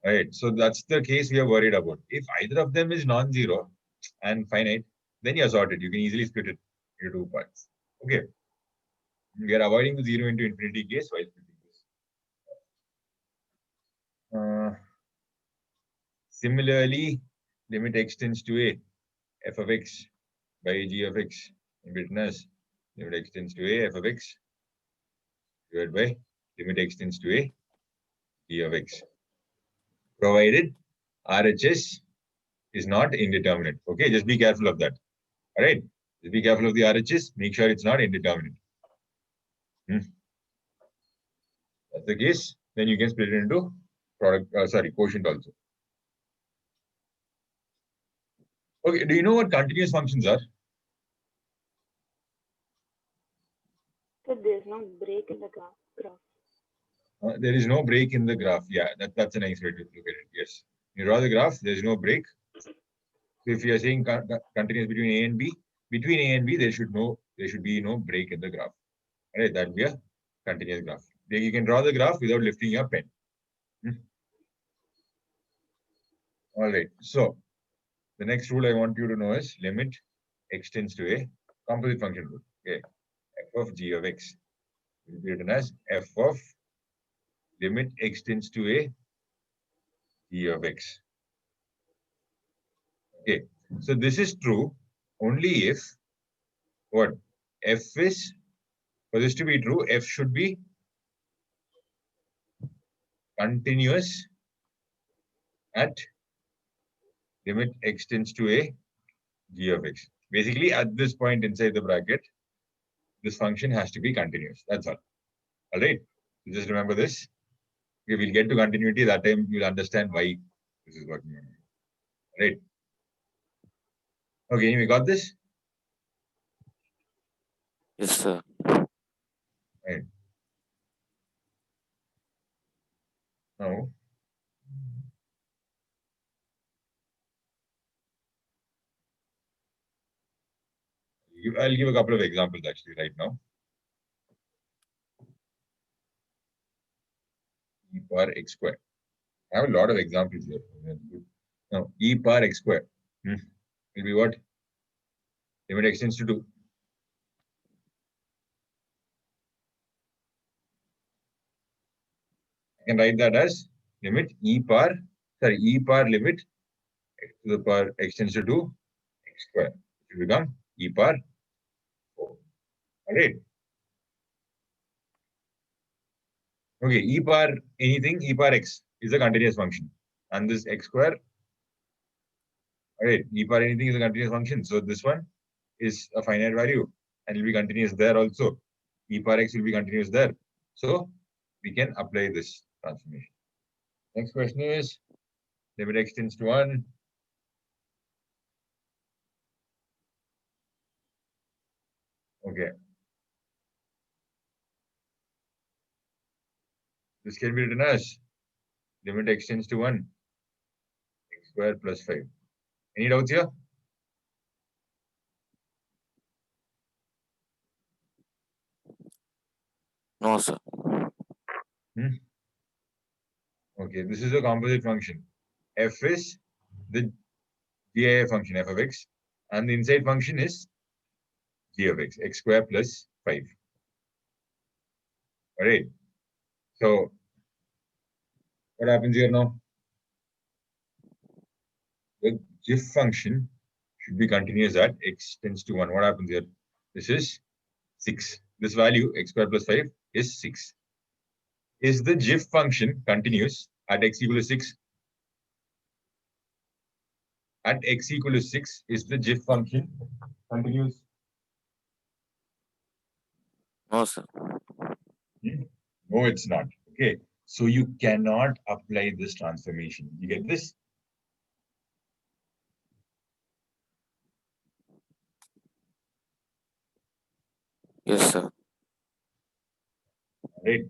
right. So that's the case we are worried about. If either of them is non-zero and finite, then you're sorted. You can easily split it into two parts. Okay. We are avoiding the 0 into infinity case while splitting this. Similarly, limit x tends to a f of x by g of x written as limit x tends to a f of x divided by limit x tends to a g of x, provided RHS is not indeterminate. Okay, just be careful of that. All right, just be careful of the RHS. Make sure it's not indeterminate. That's the case. Then you can split it into quotient also. Okay, do you know what continuous functions are? So there's no break in the graph. There is no break in the graph. Yeah, that's a nice way to look at it. Yes. You draw the graph, there is no break. So if you are saying continuous between A and B, between A and B, there should be no break in the graph. Right? That would be a continuous graph. Then you can draw the graph without lifting your pen. All right. So the next rule I want you to know is limit x tends to a composite function rule. Okay. F of g of x will be written as f of limit x tends to a g of x. Okay. So this is true only if what f is, for this to be true, f should be continuous at limit x tends to a g of x. Basically, at this point inside the bracket, this function has to be continuous. That's all. All right. So just remember this. Okay, we'll get to continuity. That time you'll understand why this is working. Right. Okay, we got this? Yes, sir. Right. Now, I'll give a couple of examples actually right now. E power x square. I have a lot of examples here. Now, e power x square will be what? Limit x tends to 2. I can write that as limit e power limit x to the power x tends to 2 x square. It will become e power 4. All right. Okay, e power anything, e power x is a continuous function. And this x square, all right, e power anything is a continuous function. So this one is a finite value and it will be continuous there also. E power x will be continuous there. So we can apply this transformation. Next question is limit x tends to 1. Okay. This can be written as limit x tends to 1, x square plus 5. Any doubts here? No, sir. Okay, this is a composite function. F is the GIF function, f of x, and the inside function is g of x, x square plus 5. All right. So what happens here now? The GIF function should be continuous at x tends to 1. What happens here? This is 6. This value, x square plus 5, is 6. Is the GIF function continuous at x equal to 6? At x equal to 6, is the GIF function continuous? No, sir. No, it's not. Okay. So you cannot apply this transformation. You get this? Yes, sir. Right.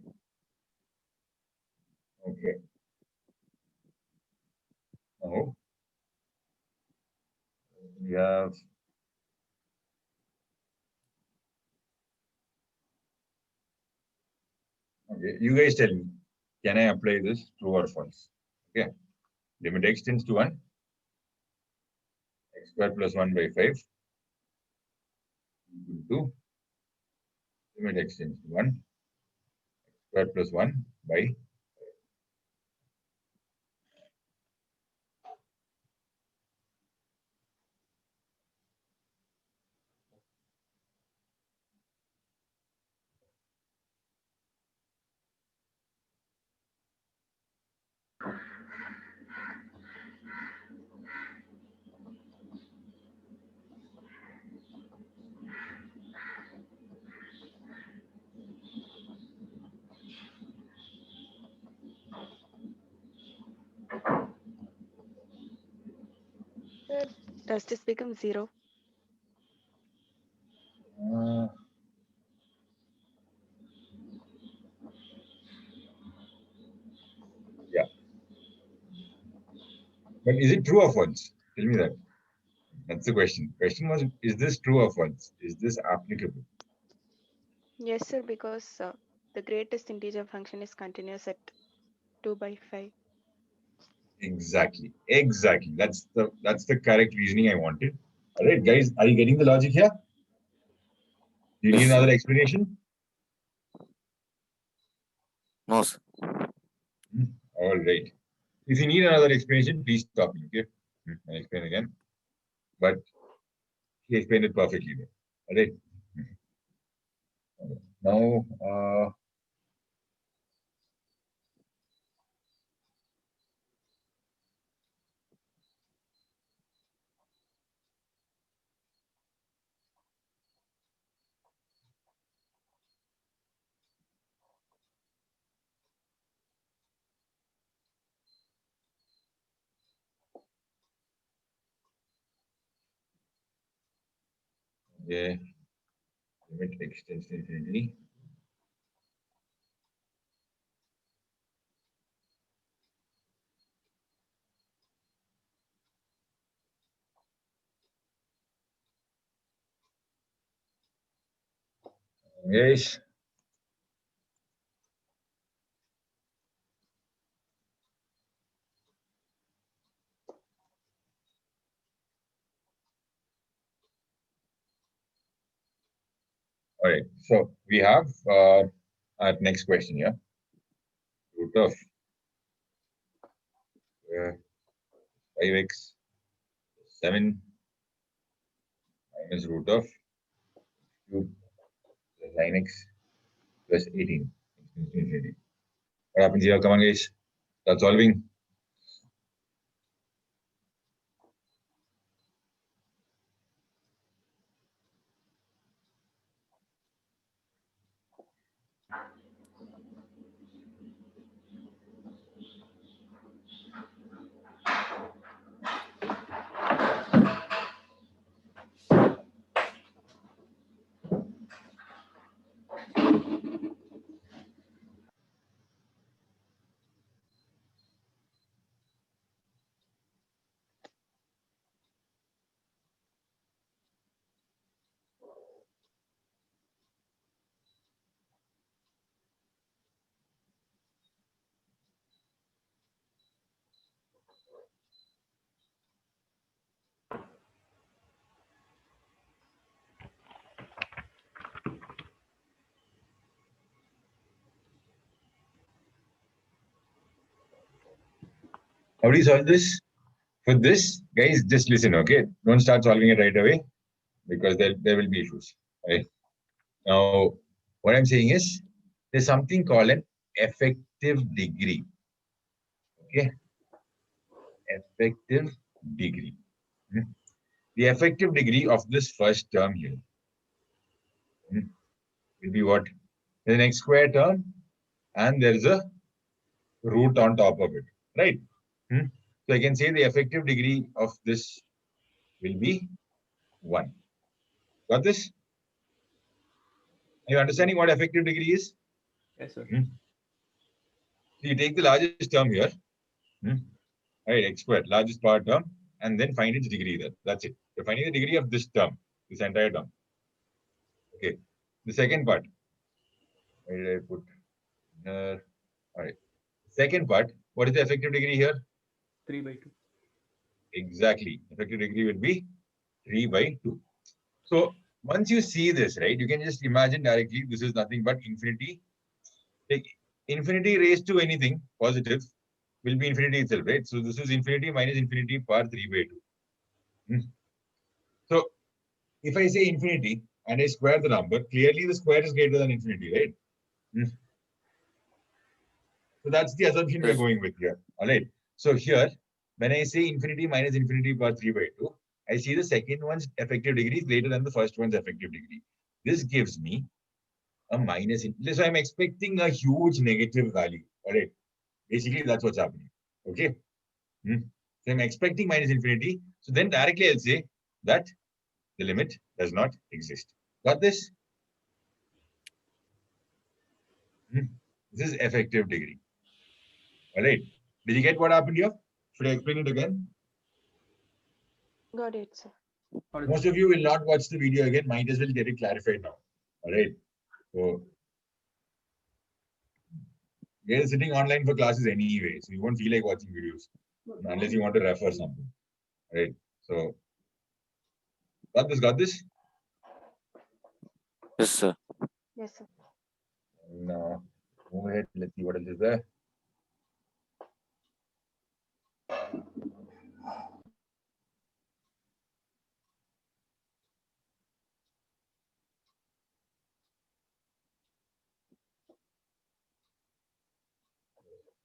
Okay. Now we have okay. You guys tell me, can I apply this true or false? Okay. Limit x tends to 1, x square plus 1 by 5 equal to limit x tends to 1, x square plus 1 by Does this become 0? uh, But is it true or false? Tell me that. That's the question. Question was, is this true or false? Is this applicable? Yes, sir, because the greatest integer function is continuous at 2 by 5. Exactly. Exactly. That's the correct reasoning I wanted. All right, guys, are you getting the logic here? Do you need Yes, sir. another explanation? No, sir. All right. If you need another explanation, please stop me. Okay. I'll explain again. But he explained it perfectly. All right. Now, yeah, limit extends to infinity. Yes. All right. So we have our next question here. Root of 5x 7 minus root of cube plus 9x plus 18. Infinity. What happens here? Come on, guys. Start solving. How do you solve this? For this, guys, just listen, okay? Don't start solving it right away because there will be issues. Right? Now, what I'm saying is there's something called an effective degree. Okay? Effective degree. Hmm. The effective degree of this first term here will be what? The next square term, and there is a root on top of it, right? So I can say the effective degree of this will be 1. Got this? Are you understanding what effective degree is? Yes, sir. So you take the largest term here, right, x squared, largest power term, and then find its degree there. That's it. You're finding the degree of this term, this entire term. Okay. The second part, where did I put here? All right. Second part, what is the effective degree here? 3 by 2. Exactly. Effective degree will be 3 by 2. So once you see this, right, you can just imagine directly this is nothing but infinity. Like infinity raised to anything positive will be infinity itself, right? So this is infinity minus infinity power 3 by 2. So if I say infinity and I square the number, clearly the square is greater than infinity, right? So that's the assumption we're Yes. going with here. All right. So here, when I say infinity minus infinity power 3 by 2, I see the second one's effective degree is greater than the first one's effective degree. This gives me a minus. So I'm expecting a huge negative value. All right. Basically, that's what's happening. Okay. So I'm expecting minus infinity. So then directly I'll say that the limit does not exist. Got this? This is effective degree. All right. Did you get what happened here? Should I explain it again? Got it, sir. Got it, Most sir. of you will not watch the video again. Might as well get it clarified now. All right. So you're sitting online for classes anyway, so you won't feel like watching videos unless you want to refer something. Right. So got this, got this. Yes, sir. Yes, sir. Now move ahead. Let's see what else is there.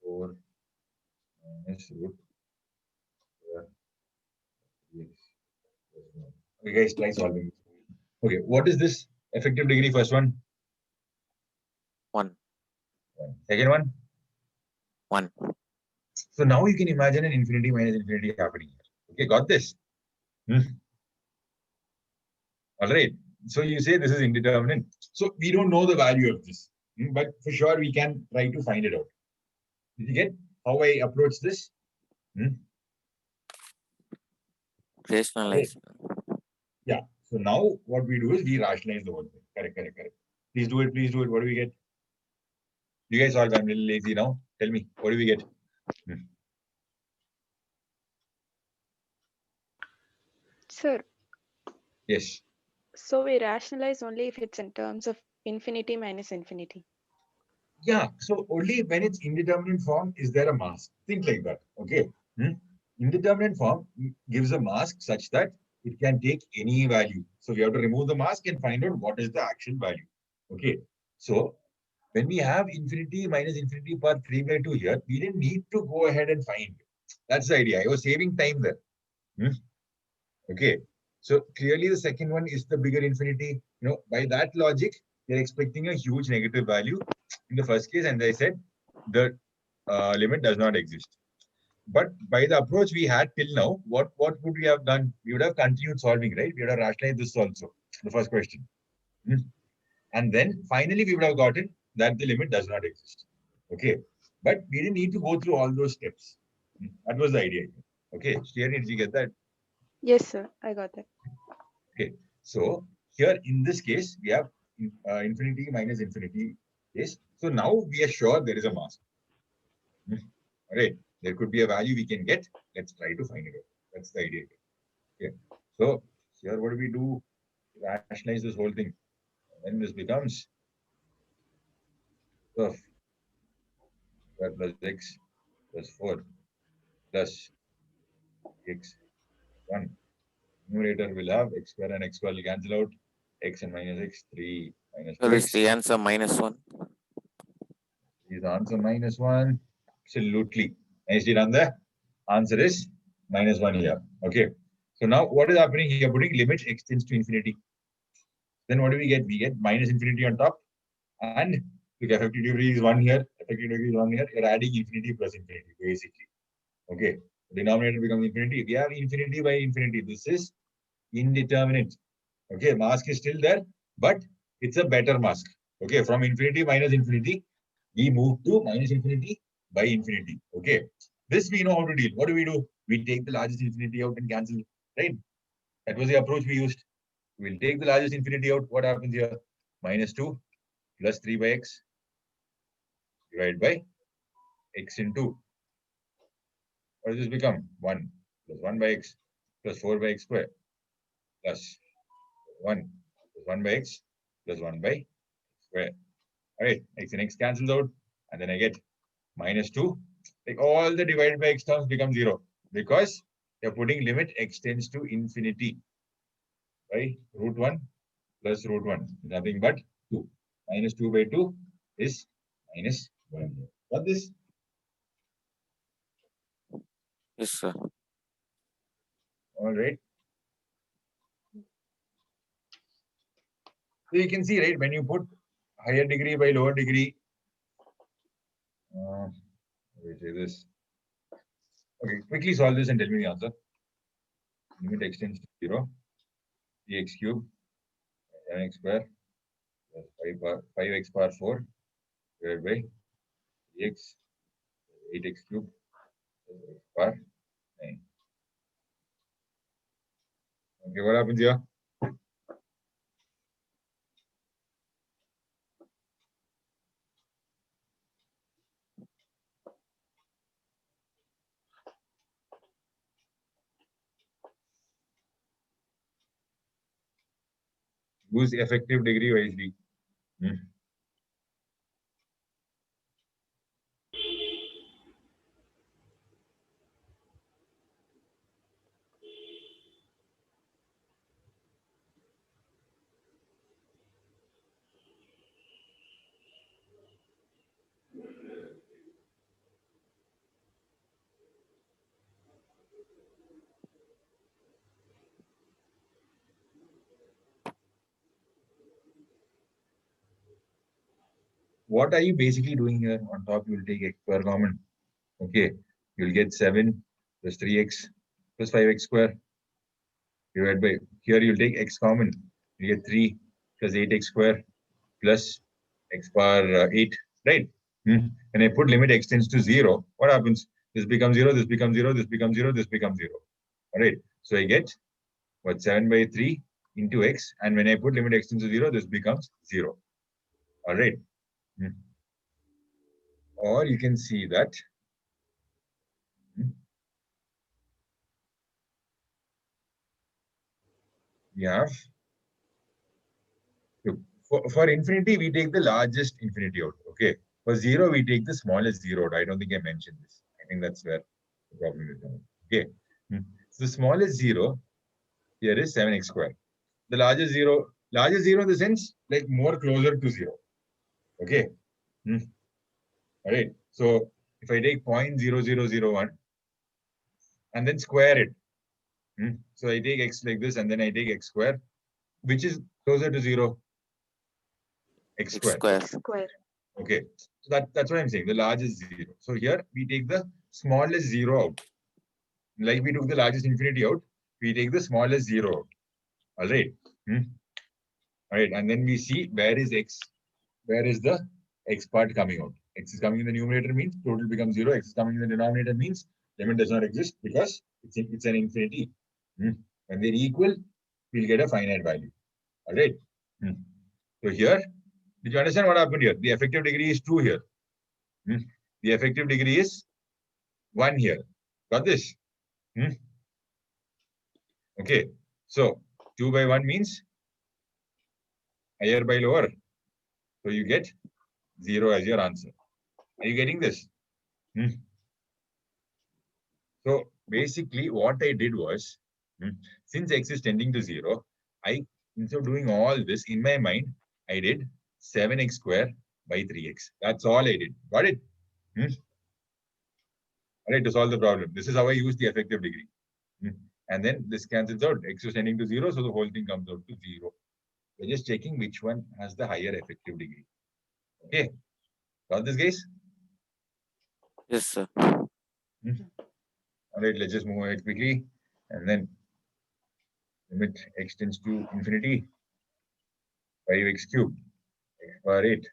Four minus root x plus one. Okay, guys, try solving this. Okay, what is this effective degree? First one. 1. Second one. 1. So now you can imagine an infinity minus infinity happening here. Okay, got this? All right. So you say this is indeterminate. So we don't know the value of this, but for sure we can try to find it out. Did you get how I approach this? Rationalize. Yeah. So now what we do is we rationalize the whole thing. Correct, correct, correct. Please do it. Please do it. What do we get? You guys all, I'm a little lazy now. Tell me, what do we get? Sir, Yes. so we rationalize only if it's in terms of infinity minus infinity. Yeah. So only when it's indeterminate form is there a mask. Think like that. Okay. Indeterminate form gives a mask such that it can take any value. So we have to remove the mask and find out what is the actual value. Okay. So when we have infinity minus infinity power 3 by 2 here, we didn't need to go ahead and find. That's the idea. I was saving time there. Okay. So clearly the second one is the bigger infinity. By that logic, they're expecting a huge negative value in the first case. And I said the limit does not exist. But by the approach we had till now, what would we have done? We would have continued solving, right? We would have rationalized this also, the first question. And then finally we would have gotten that the limit does not exist. Okay. But we didn't need to go through all those steps. That was the idea. Okay. Srini, did you get that? Yes, sir. I got that. Okay. So here in this case, we have infinity minus infinity case. So now we are sure there is a mask. All right. There could be a value we can get. Let's try to find it out. That's the idea. Okay. So here, what do we do? Rationalize this whole thing. Then this becomes of square plus x plus 4 plus x 1. Numerator will have x square and x square will cancel out. X and minus x, 3 minus So 2x. is the answer -1? Is the answer -1? Absolutely. Nicely done there. Answer is -1 here. Okay. So now what is happening here? Putting limit x tends to infinity. Then what do we get? We get minus infinity on top. And the effective degree is 1 here. Effective degree is 1 here. You're adding infinity plus infinity, basically. Okay. The denominator becomes infinity. We have infinity by infinity. This is indeterminate. Okay. Mask is still there, but it's a better mask. Okay. From infinity minus infinity, we move to minus infinity by infinity. Okay. This we know how to deal. What do? We take the largest infinity out and cancel, right? That was the approach we used. We'll take the largest infinity out. What happens here? -2 plus 3 by x divided by x into. What does this become? 1 plus 1 by x plus 4 by x square plus 1 plus 1 by x plus 1 by x square. All right, x and x cancels out, and then I get -2. Like all the divided by x terms become 0 because you're putting limit x tends to infinity by √1 plus √1. Nothing but 2. -2 by 2 is -1. Got this? Yes, sir. All right. So you can see, right, when you put higher degree by lower degree, let me say this. Okay, quickly solve this and tell me the answer. Limit x tends to 0, 3x cube, 7x square, plus 5x power 4, divided by 3x, 8x cube, plus x power 9. Okay, what happens here? Use effective degree wisely. Hmm. What are you basically doing here? On top, you will take x square common. Okay, you'll get 7 plus 3x plus 5x square divided by, here you'll take x common. You get 3 plus 8x square plus x power 8, right? When I put limit x tends to 0, what happens? This becomes 0, this becomes 0, this becomes 0, this becomes 0. All right, so I get what, 7 by 3 into x, and when I put limit x tends to 0, this becomes 0. All right. Or you can see that we have, look, for infinity, we take the largest infinity out. Okay. For 0, we take the smallest 0 out. I don't think I mentioned this. I think that's where the problem is. Okay. So the smallest 0 here is 7x squared. The largest 0 in the sense, like more closer to 0. Okay. All right. So if I take 0.0001 and then square it. So I take x like this and then I take x square, which is closer to 0. X square. X square. Okay. So that's what I'm saying. The largest 0. So here we take the smallest 0 out. Like we took the largest infinity out, we take the smallest 0 out. All right. All right. And then we see where is x, where is the x part coming out. X is coming in the numerator means total becomes 0. X is coming in the denominator means limit does not exist because it's an infinity. When they're equal, we'll get a finite value. All right. So here, did you understand what happened here? The effective degree is 2 here. The effective degree is 1 here. Got this? Okay. So 2 by 1 means higher by lower. So you get 0 as your answer. Are you getting this? So basically what I did was, since x is tending to 0, I, instead of doing all this in my mind, I did 7x square by 3x. That's all I did. Got it? All right, to solve the problem. This is how I use the effective degree. And then this cancels out. X is tending to 0, so the whole thing comes out to 0. We're just checking which one has the higher effective degree. Okay. Got this, guys? Yes, sir. All right, let's just move ahead quickly. And then limit x tends to infinity, 5x cubed, x power 8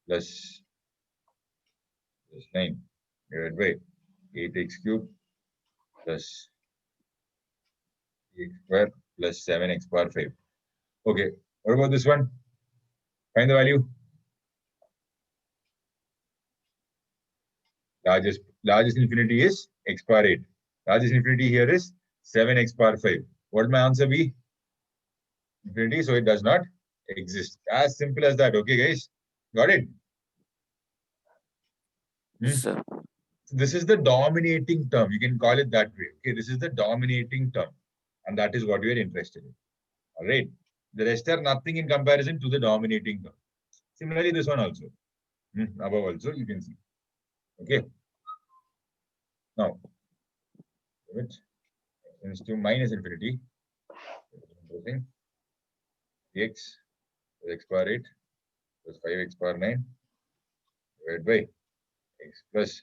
plus 9 divided by 8x cubed plus x square plus 7x power 5. Okay, what about this one? Find the value. Largest infinity is x power 8. Largest infinity here is 7x power 5. What will my answer be? Infinity, so it does not exist. As simple as that. Okay, guys? Got it? Yes, sir. This is the dominating term. You can call it that way. Okay, this is the dominating term. And that is what we are interested in. All right. The rest are nothing in comparison to the dominating term. Similarly, this one also. Above also, you can see. Okay. Now, limit tends to minus infinity. X x power 8 plus 5x power 9 divided by x plus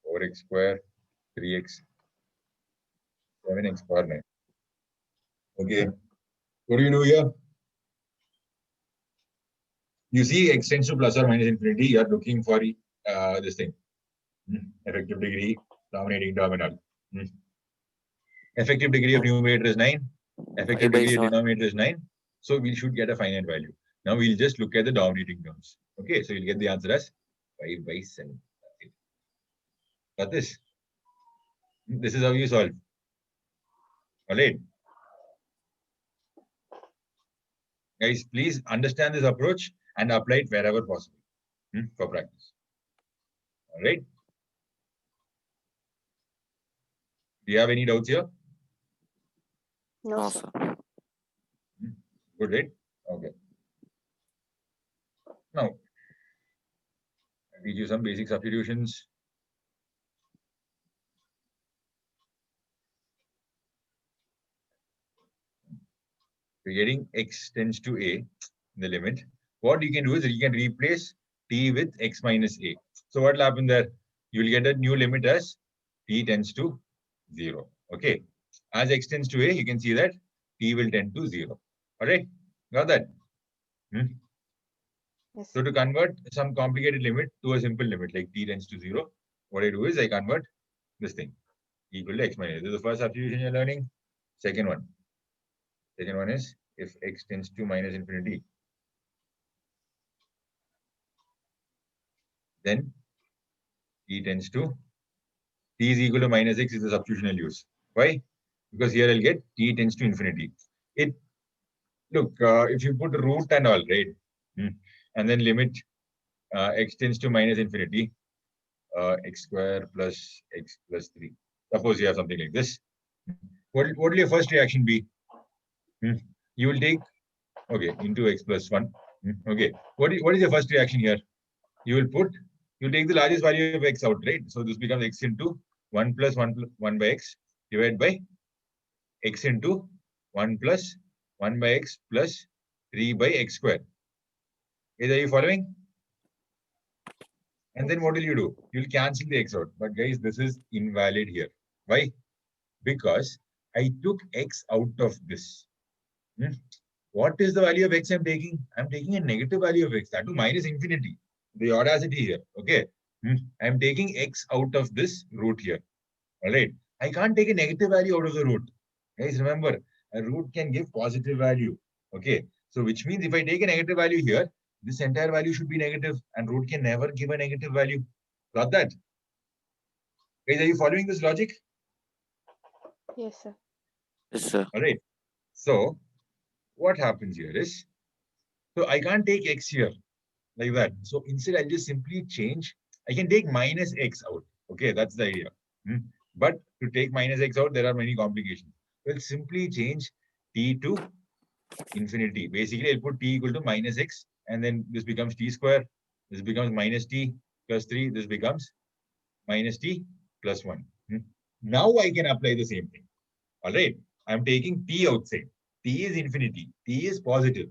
4x square 3x 7x power 9. Okay. What do you do here? You see x tends to plus or minus infinity. You are looking for this thing. Effective degree, dominating term and all. Effective degree of numerator is 9. Effective 5 by degree 7. denominator is 9. So we should get a finite value. Now we'll just look at the dominating terms. Okay, so you'll get the answer as 5 by 7. That's it. Got this? This is how you solve. All right. Guys, please understand this approach and apply it wherever possible for practice. All right. Do you have any doubts here? No, No, sir. sir. Good, right? Okay. Now, I'll teach you some basic substitutions. We're getting x tends to a, the limit. What you can do is you can replace t with x minus a. So what will happen there? You will get a new limit as t tends to 0. Okay. As x tends to a, you can see that t will tend to 0. All right. Got that? Yes. So to convert some complicated limit to a simple limit like t tends to 0, what I do is I convert this thing equal to x minus. This is the first substitution you're learning. Second one is if x tends to minus infinity, then t tends to t is equal to minus x is the substitution I'll use. Why? Because here I'll get t tends to infinity. It look if you put root and all, right, and then limit x tends to minus infinity, x square plus x plus 3. Suppose you have something like this. What will your first reaction be? You will take, okay, into x plus 1. Okay. What is your first reaction here? You take the largest value of x out, right? So this becomes x into 1 plus 1 by x divided by x into 1 plus 1 by x plus 3 by x square. Are you following? And then what will you do? You'll cancel the x out. But guys, this is invalid here. Why? Because I took x out of this. What is the value of x I'm taking? I'm taking a negative value of x, that to minus infinity. The audacity here. Okay. I'm taking x out of this root here. All right. I can't take a negative value out of the root. Guys, remember, a root can give positive value. Okay. So which means if I take a negative value here, this entire value should be negative and root can never give a negative value. Got that? Guys, are you following this logic? Yes, sir. Yes, sir. All right. So what happens here is, so I can't take x here like that. So instead, I'll just simply change. I can take minus x out. Okay, that's the idea. But to take minus x out, there are many complications. We'll simply change t to infinity. Basically, I'll put t equal to minus x, and then this becomes t square. This becomes minus t plus 3. This becomes minus t plus 1. Now I can apply the same thing. All right. I'm taking t outside. T is infinity. T is positive.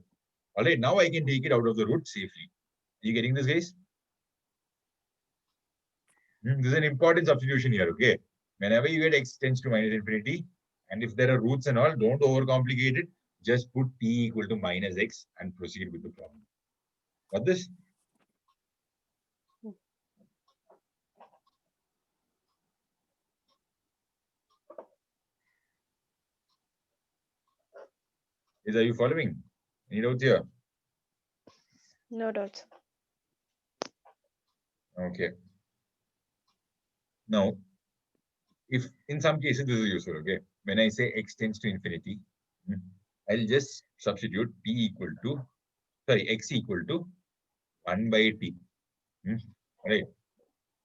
All right. Now I can take it out of the root safely. Are you getting this, guys? This is an important substitution here. Okay. Whenever you get x tends to minus infinity, and if there are roots and all, don't overcomplicate it. Just put t equal to minus x and proceed with the problem. Got this? Are you following? Any doubts here? No doubts. Okay. Now, if in some cases this is useful, okay. When I say x tends to infinity, I'll just substitute x equal to 1 by t. Right.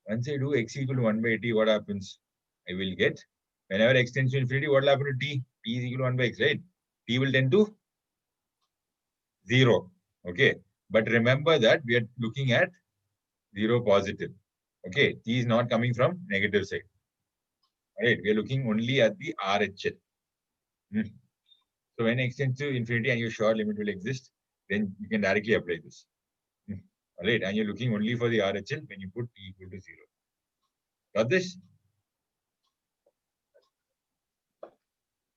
Once I do x equal to 1 by t, what happens? I will get, whenever x tends to infinity, what will happen to t? T is equal to 1 by x, right? T will tend to 0. Okay. But remember that we are looking at 0 positive. Okay. T is not coming from negative side. Right. We are looking only at the RHL. So when x tends to infinity and your sure limit will exist, then you can directly apply this. All right. And you're looking only for the RHL when you put t equal to 0. Got this?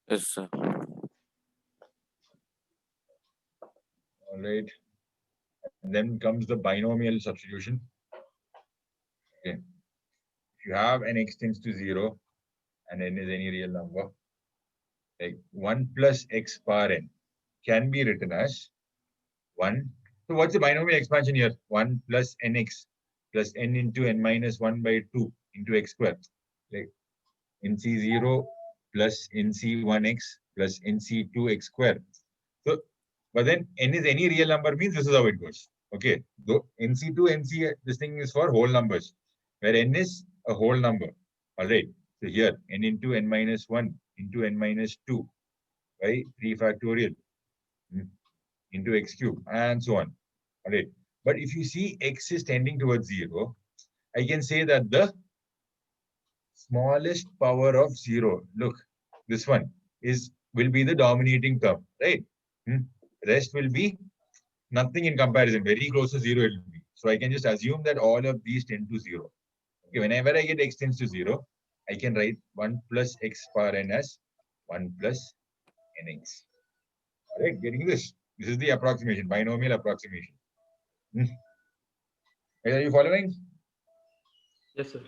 Yes, sir. All right. And then comes the binomial substitution. Okay. If you have an x tends to 0 and n is any real number, like 1 plus x power n can be written as 1. So what's the binomial expansion here? 1 plus nx plus n into n minus 1 by 2 into x square. Like nc0 plus nc1x plus nc2x square. So, but then n is any real number means this is how it goes. Okay, though nc2, nc, this thing is for whole numbers, where n is a whole number. All right. So here n into n minus 1 into n minus 2 by 3 factorial into x cube and so on. All right. But if you see x is tending towards 0, I can say that the smallest power of 0, look, this one will be the dominating term, right? Rest will be nothing in comparison, very close to 0 it will be. So I can just assume that all of these tend to 0. Okay, whenever I get x tends to 0, I can write 1 plus x power n as 1 plus nx. All right, getting this? This is the approximation, binomial approximation. Are you following? Yes, sir.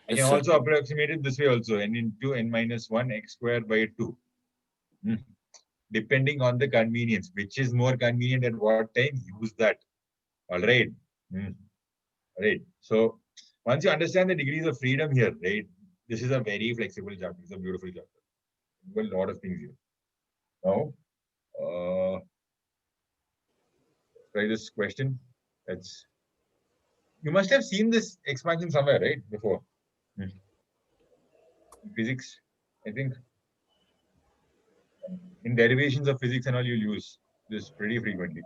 I Yes, can sir. also approximate it this way also, n into n minus 1 x square by 2. Depending on the convenience, which is more convenient at what time, use that. All right. All right. So once you understand the degrees of freedom here, right, this is a very flexible chapter. It's a beautiful chapter. A lot of things here. Now, try this question. You must have seen this expansion somewhere, right, before. Physics, I think. In derivations of physics and all, you'll use this pretty frequently.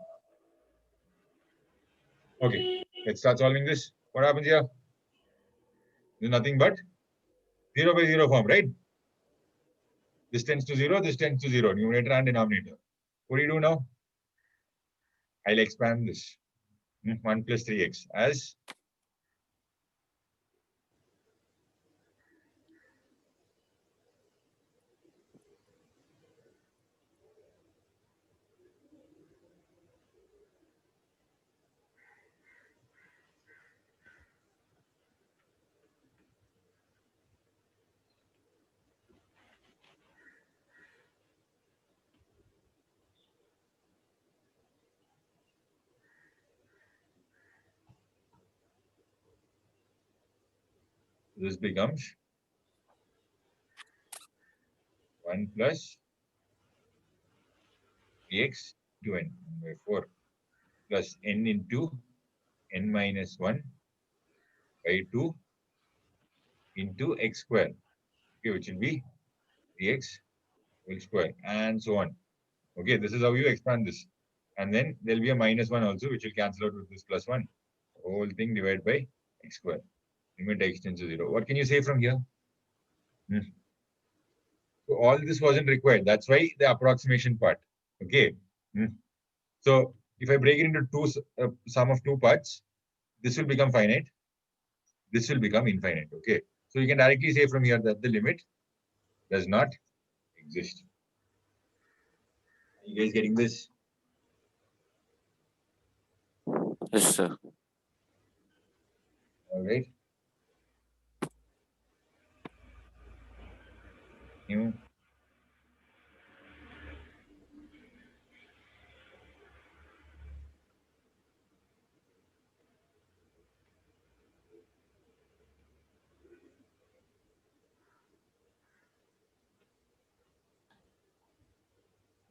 Okay, let's start solving this. What happens here? There's nothing but 0 by 0 form, right? This tends to 0, this tends to 0, numerator and denominator. What do you do now? I'll expand this. 1 plus 3x as this becomes 1 plus 3x to n by 4 plus n into n minus 1 by 2 into x square, okay, which will be 3x whole square and so on. Okay, this is how you expand this. And then there'll be a minus 1 also, which will cancel out with this plus 1. The whole thing divided by x square. Limit x tends to 0. What can you say from here? So all this wasn't required. That's why the approximation part. Okay. So if I break it into sum of two parts, this will become finite. This will become infinite. Okay. So you can directly say from here that the limit does not exist. Are you guys getting this? Yes, sir. All right. New.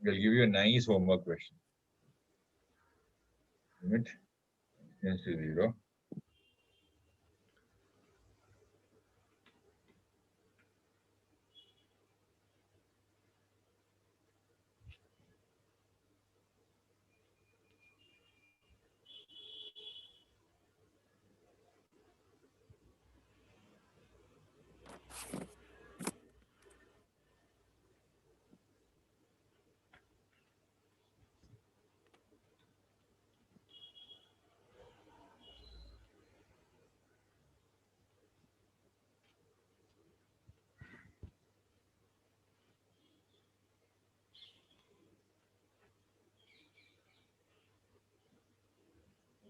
We'll give you a nice homework question. Limit tends to 0.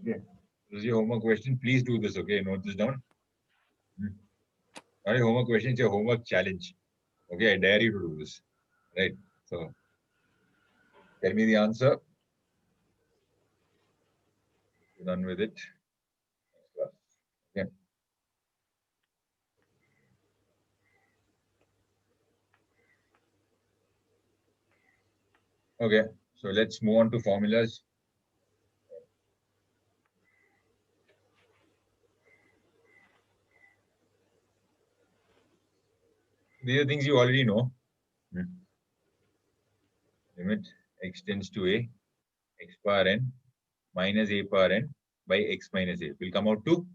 Okay. This is your homework question. Please do this. Okay. Note this down. Not a homework question, it's a homework challenge. Okay, I dare you to do this. Right. So tell me the answer. Done with it. Yeah. Okay. So let's move on to formulas. These are things you already know. Limit x tends to a, x power n minus a power n by x minus a will come out to.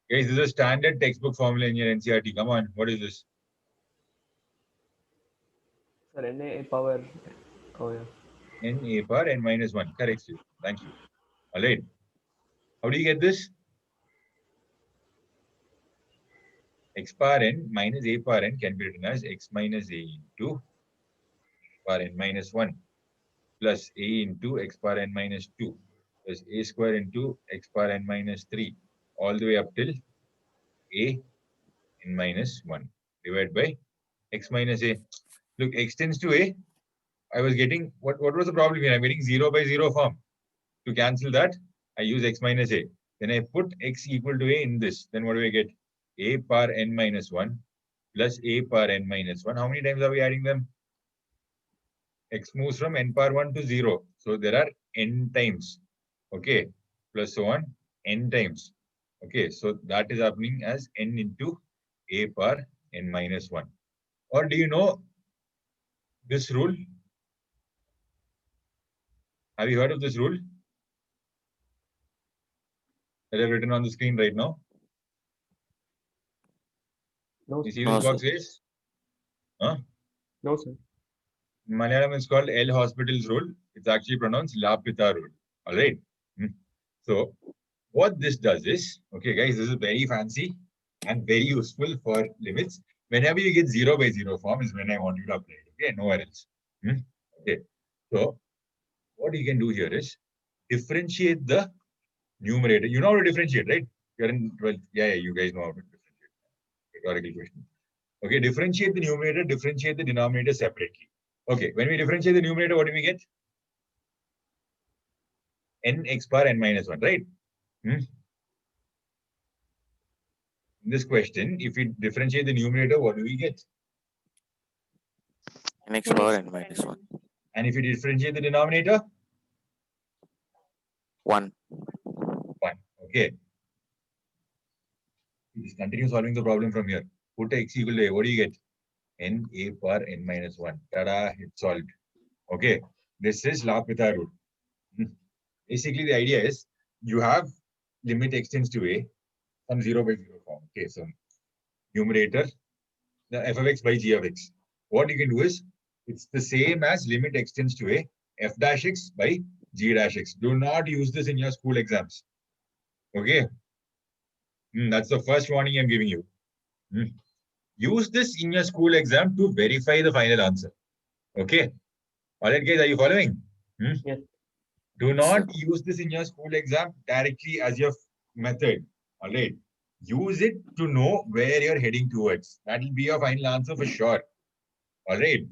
Guys, this is a standard textbook formula in your NCRT. Come on, what is this? Sir, NA power. Oh yeah. N a power n minus 1. Correct, Steve. Thank you. All right. How do you get this? X power n minus a power n can be written as x minus a into power n minus 1 plus a into x power n minus 2 plus a square into x power n minus 3 all the way up till a n minus 1 divided by x minus a. Look, x tends to a. I was getting, what was the problem here? I'm getting 0 by 0 form. To cancel that, I use x minus a. Then I put x equal to a in this. Then what do I get? A power n minus 1 plus a power n minus 1. How many times are we adding them? X moves from n power 1 to 0. So there are n times. Okay. Plus so on, n times. Okay. So that is happening as n into a power n minus 1. Or do you know this rule? Have you heard of this rule that I've written on the screen right now? No, You see No, this box, guys? Huh? no, sir. In Malayalam, it's called L Hospital's rule. It's actually pronounced La Pita rule. All right. So what this does is, okay, guys, this is very fancy and very useful for limits. Whenever you get 0 by 0 form is when I want you to apply it. Okay, nowhere else. Okay. So what you can do here is differentiate the numerator. You know how to differentiate, right? You're in 12th. Yeah, you guys know how to differentiate. Rhetorical question. Okay, differentiate the numerator, differentiate the denominator separately. Okay, when we differentiate the numerator, what do we get? N x power n minus 1, right? In this question, if we differentiate the numerator, what do we get? N power n minus 1. And if you differentiate the denominator? 1. 1. Okay. Just continue solving the problem from here. Put x equal to a. What do you get? N a power n minus 1. Tada, it's solved. Okay. This is L'Hopital rule. Basically, the idea is you have limit x tends to a, some 0 by 0 form. Okay, so numerator, the f of x by g of x. What you can do is, it's the same as limit x tends to a, f dash x by g dash x. Do not use this in your school exams. Okay? That's the first warning I'm giving you. Use this in your school exam to verify the final answer. Okay? All right, guys, are you following? Yes. Do not use this in your school exam directly as your method. All right. Use it to know where you're heading towards. That will be your final answer for sure. All right.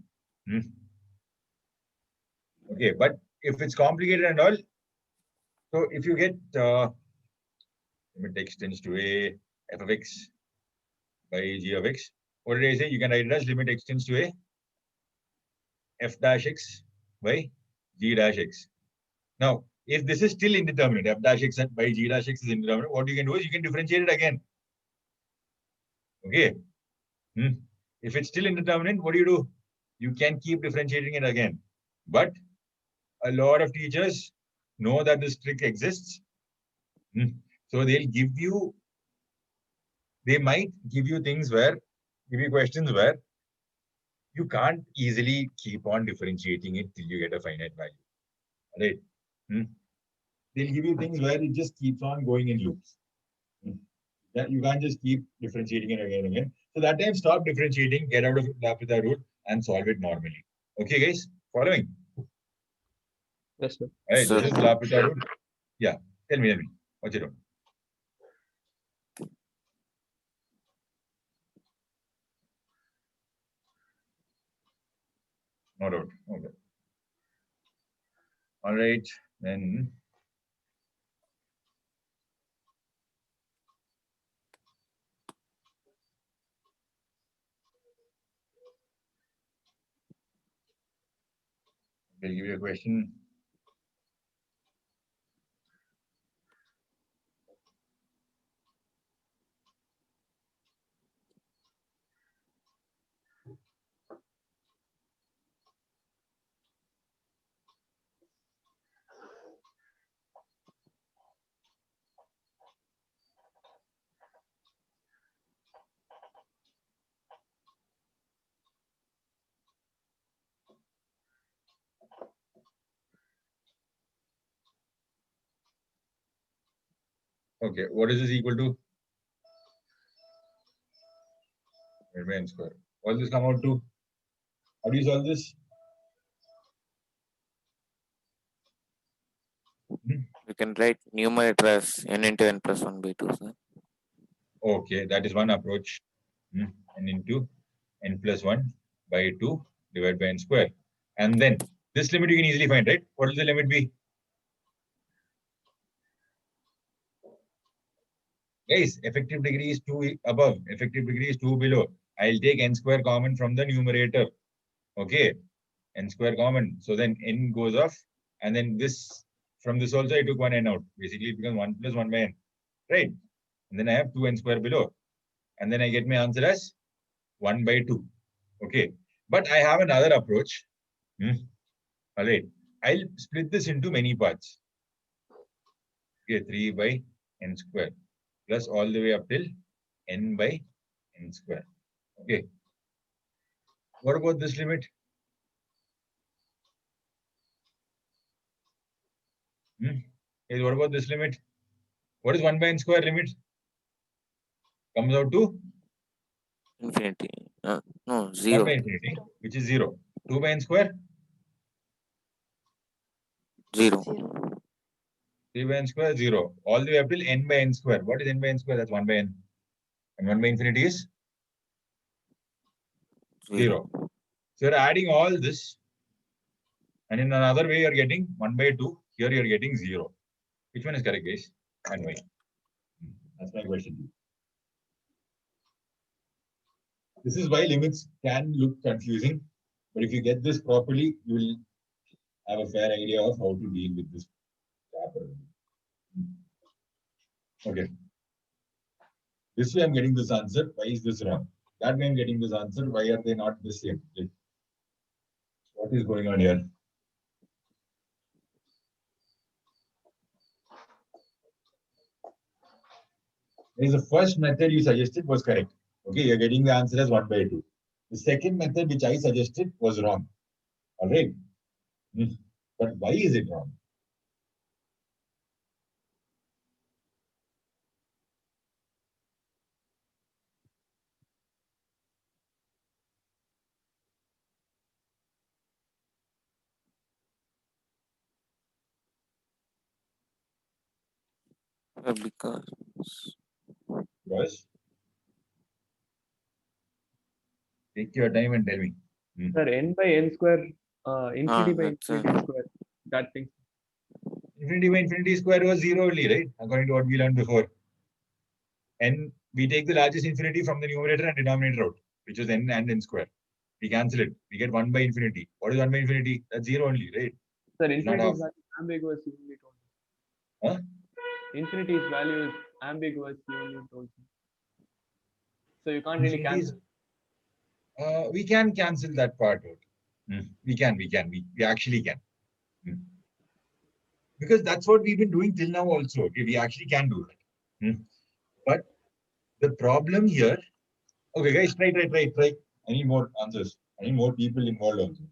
Okay, but if it's complicated and all, so if you get limit x tends to a f of x by g of x, what did I say? You can write it as limit x tends to a f dash x by g dash x. Now, if this is still indeterminate, f dash x by g dash x is indeterminate, what you can do is you can differentiate it again. Okay. If it's still indeterminate, what do? You can keep differentiating it again. But a lot of teachers know that this trick exists. So they'll give you, they might give you things where, give you questions where you can't easily keep on differentiating it till you get a finite value. Right? They'll give you things where it just keeps on going in loops. That you can't just keep differentiating it again and again. So that time, stop differentiating, get out of L'Hopital rule, and solve it normally. Okay, guys, following? Yes, sir. All right, Sir. this is L'Hopital rule. Yeah, tell me, what's it on? No doubt. Okay. All right. Then I'll give you a question. Okay, what is this equal to? N square. What does this come out to? How do you solve this? You can write numerator as n into n plus 1 by 2, sir. Okay, that is one approach. N into n plus 1 by 2 divided by n square. And then this limit you can easily find, right? What will the limit be? Guys, effective degree is 2 above, effective degree is 2 below. I'll take n square common from the numerator. Okay, n square common. So then n goes off. And then this, from this also I took one n out. Basically it becomes 1 plus 1 by n, right? And then I have 2n square below. And then I get my answer as 1 by 2. Okay, but I have another approach. All right, I'll split this into many parts. Okay, 3 by n square plus all the way up till n by n square. Okay, what about this limit? Hey, what about this limit? What is 1 by n square limit? Comes out to Infinity. No, 1 0. by infinity, which is 0. 2 by n square, 0. 3 by n square, 0. All the way up till n by n square. What is n by n square? That's 1 by n. And 1 by infinity is 0. So you're adding all this. And in another way, you're getting 1 by 2. Here you're getting 0. Which one is correct, guys? And why? That's my question. This is why limits can look confusing. But if you get this properly, you will have a fair idea of how to deal with this chapter. Okay. This way I'm getting this answer. Why is this wrong? That way I'm getting this answer. Why are they not the same? Like, what is going on here? The first method you suggested was correct. Okay, you're getting the answer as 1 by 2. The second method which I suggested was wrong. All right. But why is it wrong? Because Because take your time and tell me. Sir, n by n square, infinity by that's infinity square. That thing. Infinity by infinity square was 0 only, right? According to what we learned before. And we take the largest infinity from the numerator and denominator out, which is n and n square. We cancel it. We get 1 by infinity. What is 1 by infinity? That's 0 only, right? Sir, It's not infinity's half. value is ambiguous, you only told me. Huh? Infinity's value is ambiguous, you only told me. So you can't really Infinities, cancel. we can cancel that part out. We actually can. Because that's what we've been doing till now also. Okay, we actually can do that. But the problem here, okay, guys, try. I need more answers. I need more people involved also.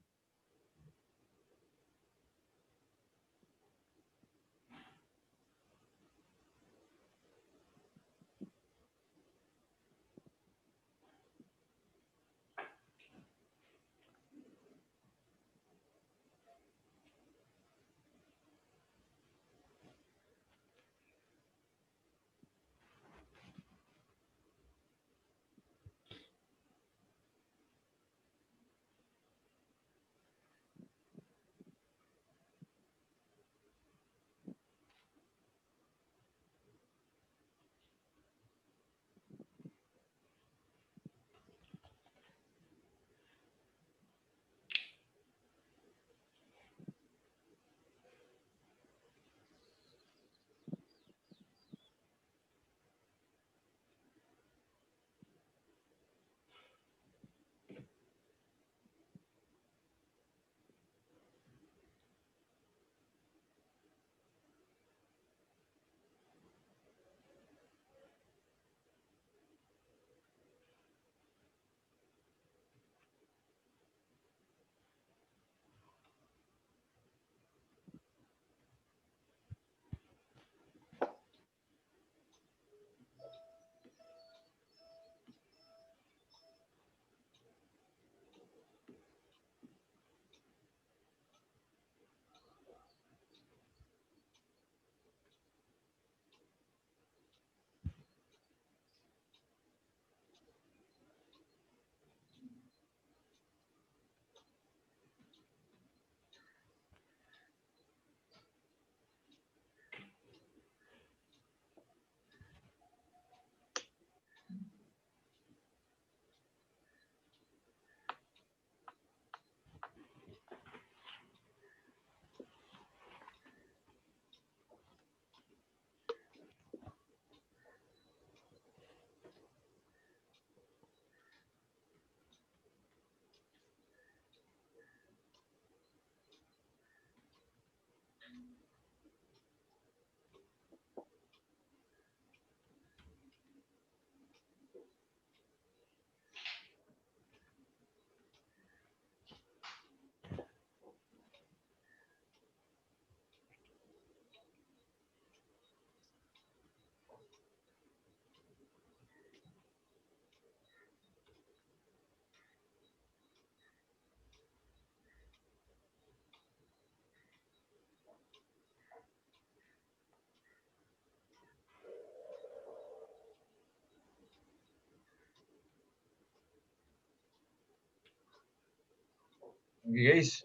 Okay, guys,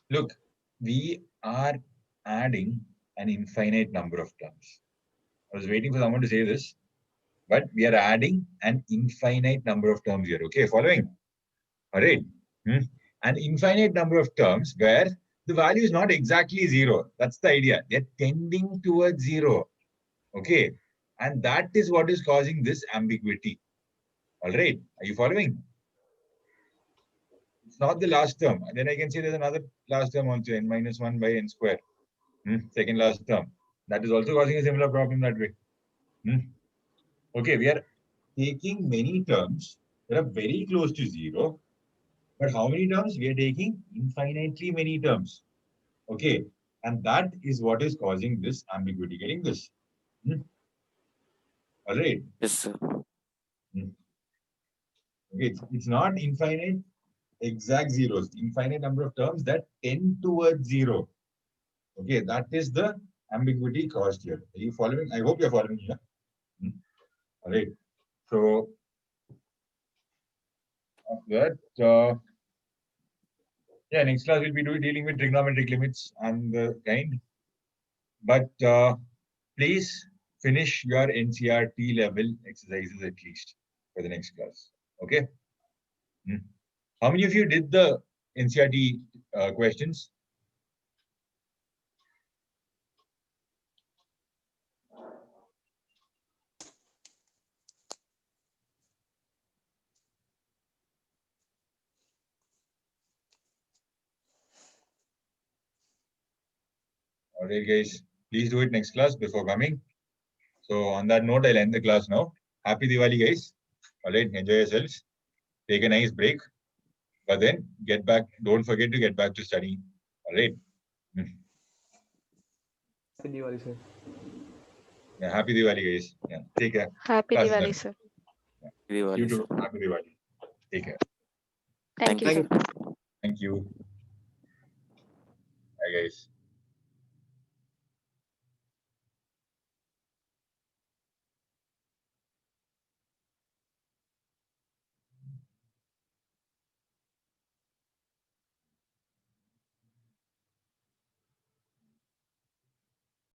look, we are adding an infinite number of terms. I was waiting for someone to say this, but we are adding an infinite number of terms here. Okay, following? All right. An infinite number of terms where the value is not exactly zero. That's the idea. They're tending towards zero. Okay. And that is what is causing this ambiguity. All right. Are you following? It's not the last term. And then I can say there's another last term also, n minus 1 by n square. Second last term. That is also causing a similar problem that way. Okay, we are taking many terms that are very close to zero. But how many terms? We are taking infinitely many terms. Okay. And that is what is causing this ambiguity. Getting this? All right. Yes, sir. Okay. It's not infinite exact zeros, infinite number of terms that tend towards zero. Okay. That is the ambiguity caused here. Are you following? I hope you're following here. All right. So, after that, yeah, next class we'll be dealing with trigonometric limits and the kind. But please finish your NCRT level exercises at least for the next class. Okay. How many of you did the NCRT questions? All right, guys. Please do it next class before coming. So on that note, I'll end the class now. Happy Diwali, guys. All right, enjoy yourselves. Take a nice break. But then get back. Don't forget to get back to studying. All right. Happy Diwali, sir. Yeah, happy Diwali, guys. Yeah, take care. Happy Class is Diwali, done. sir. Diwali, You too. sir. Happy Diwali. Take care. Thank you, Thank sir. you. Thank you. Bye, guys.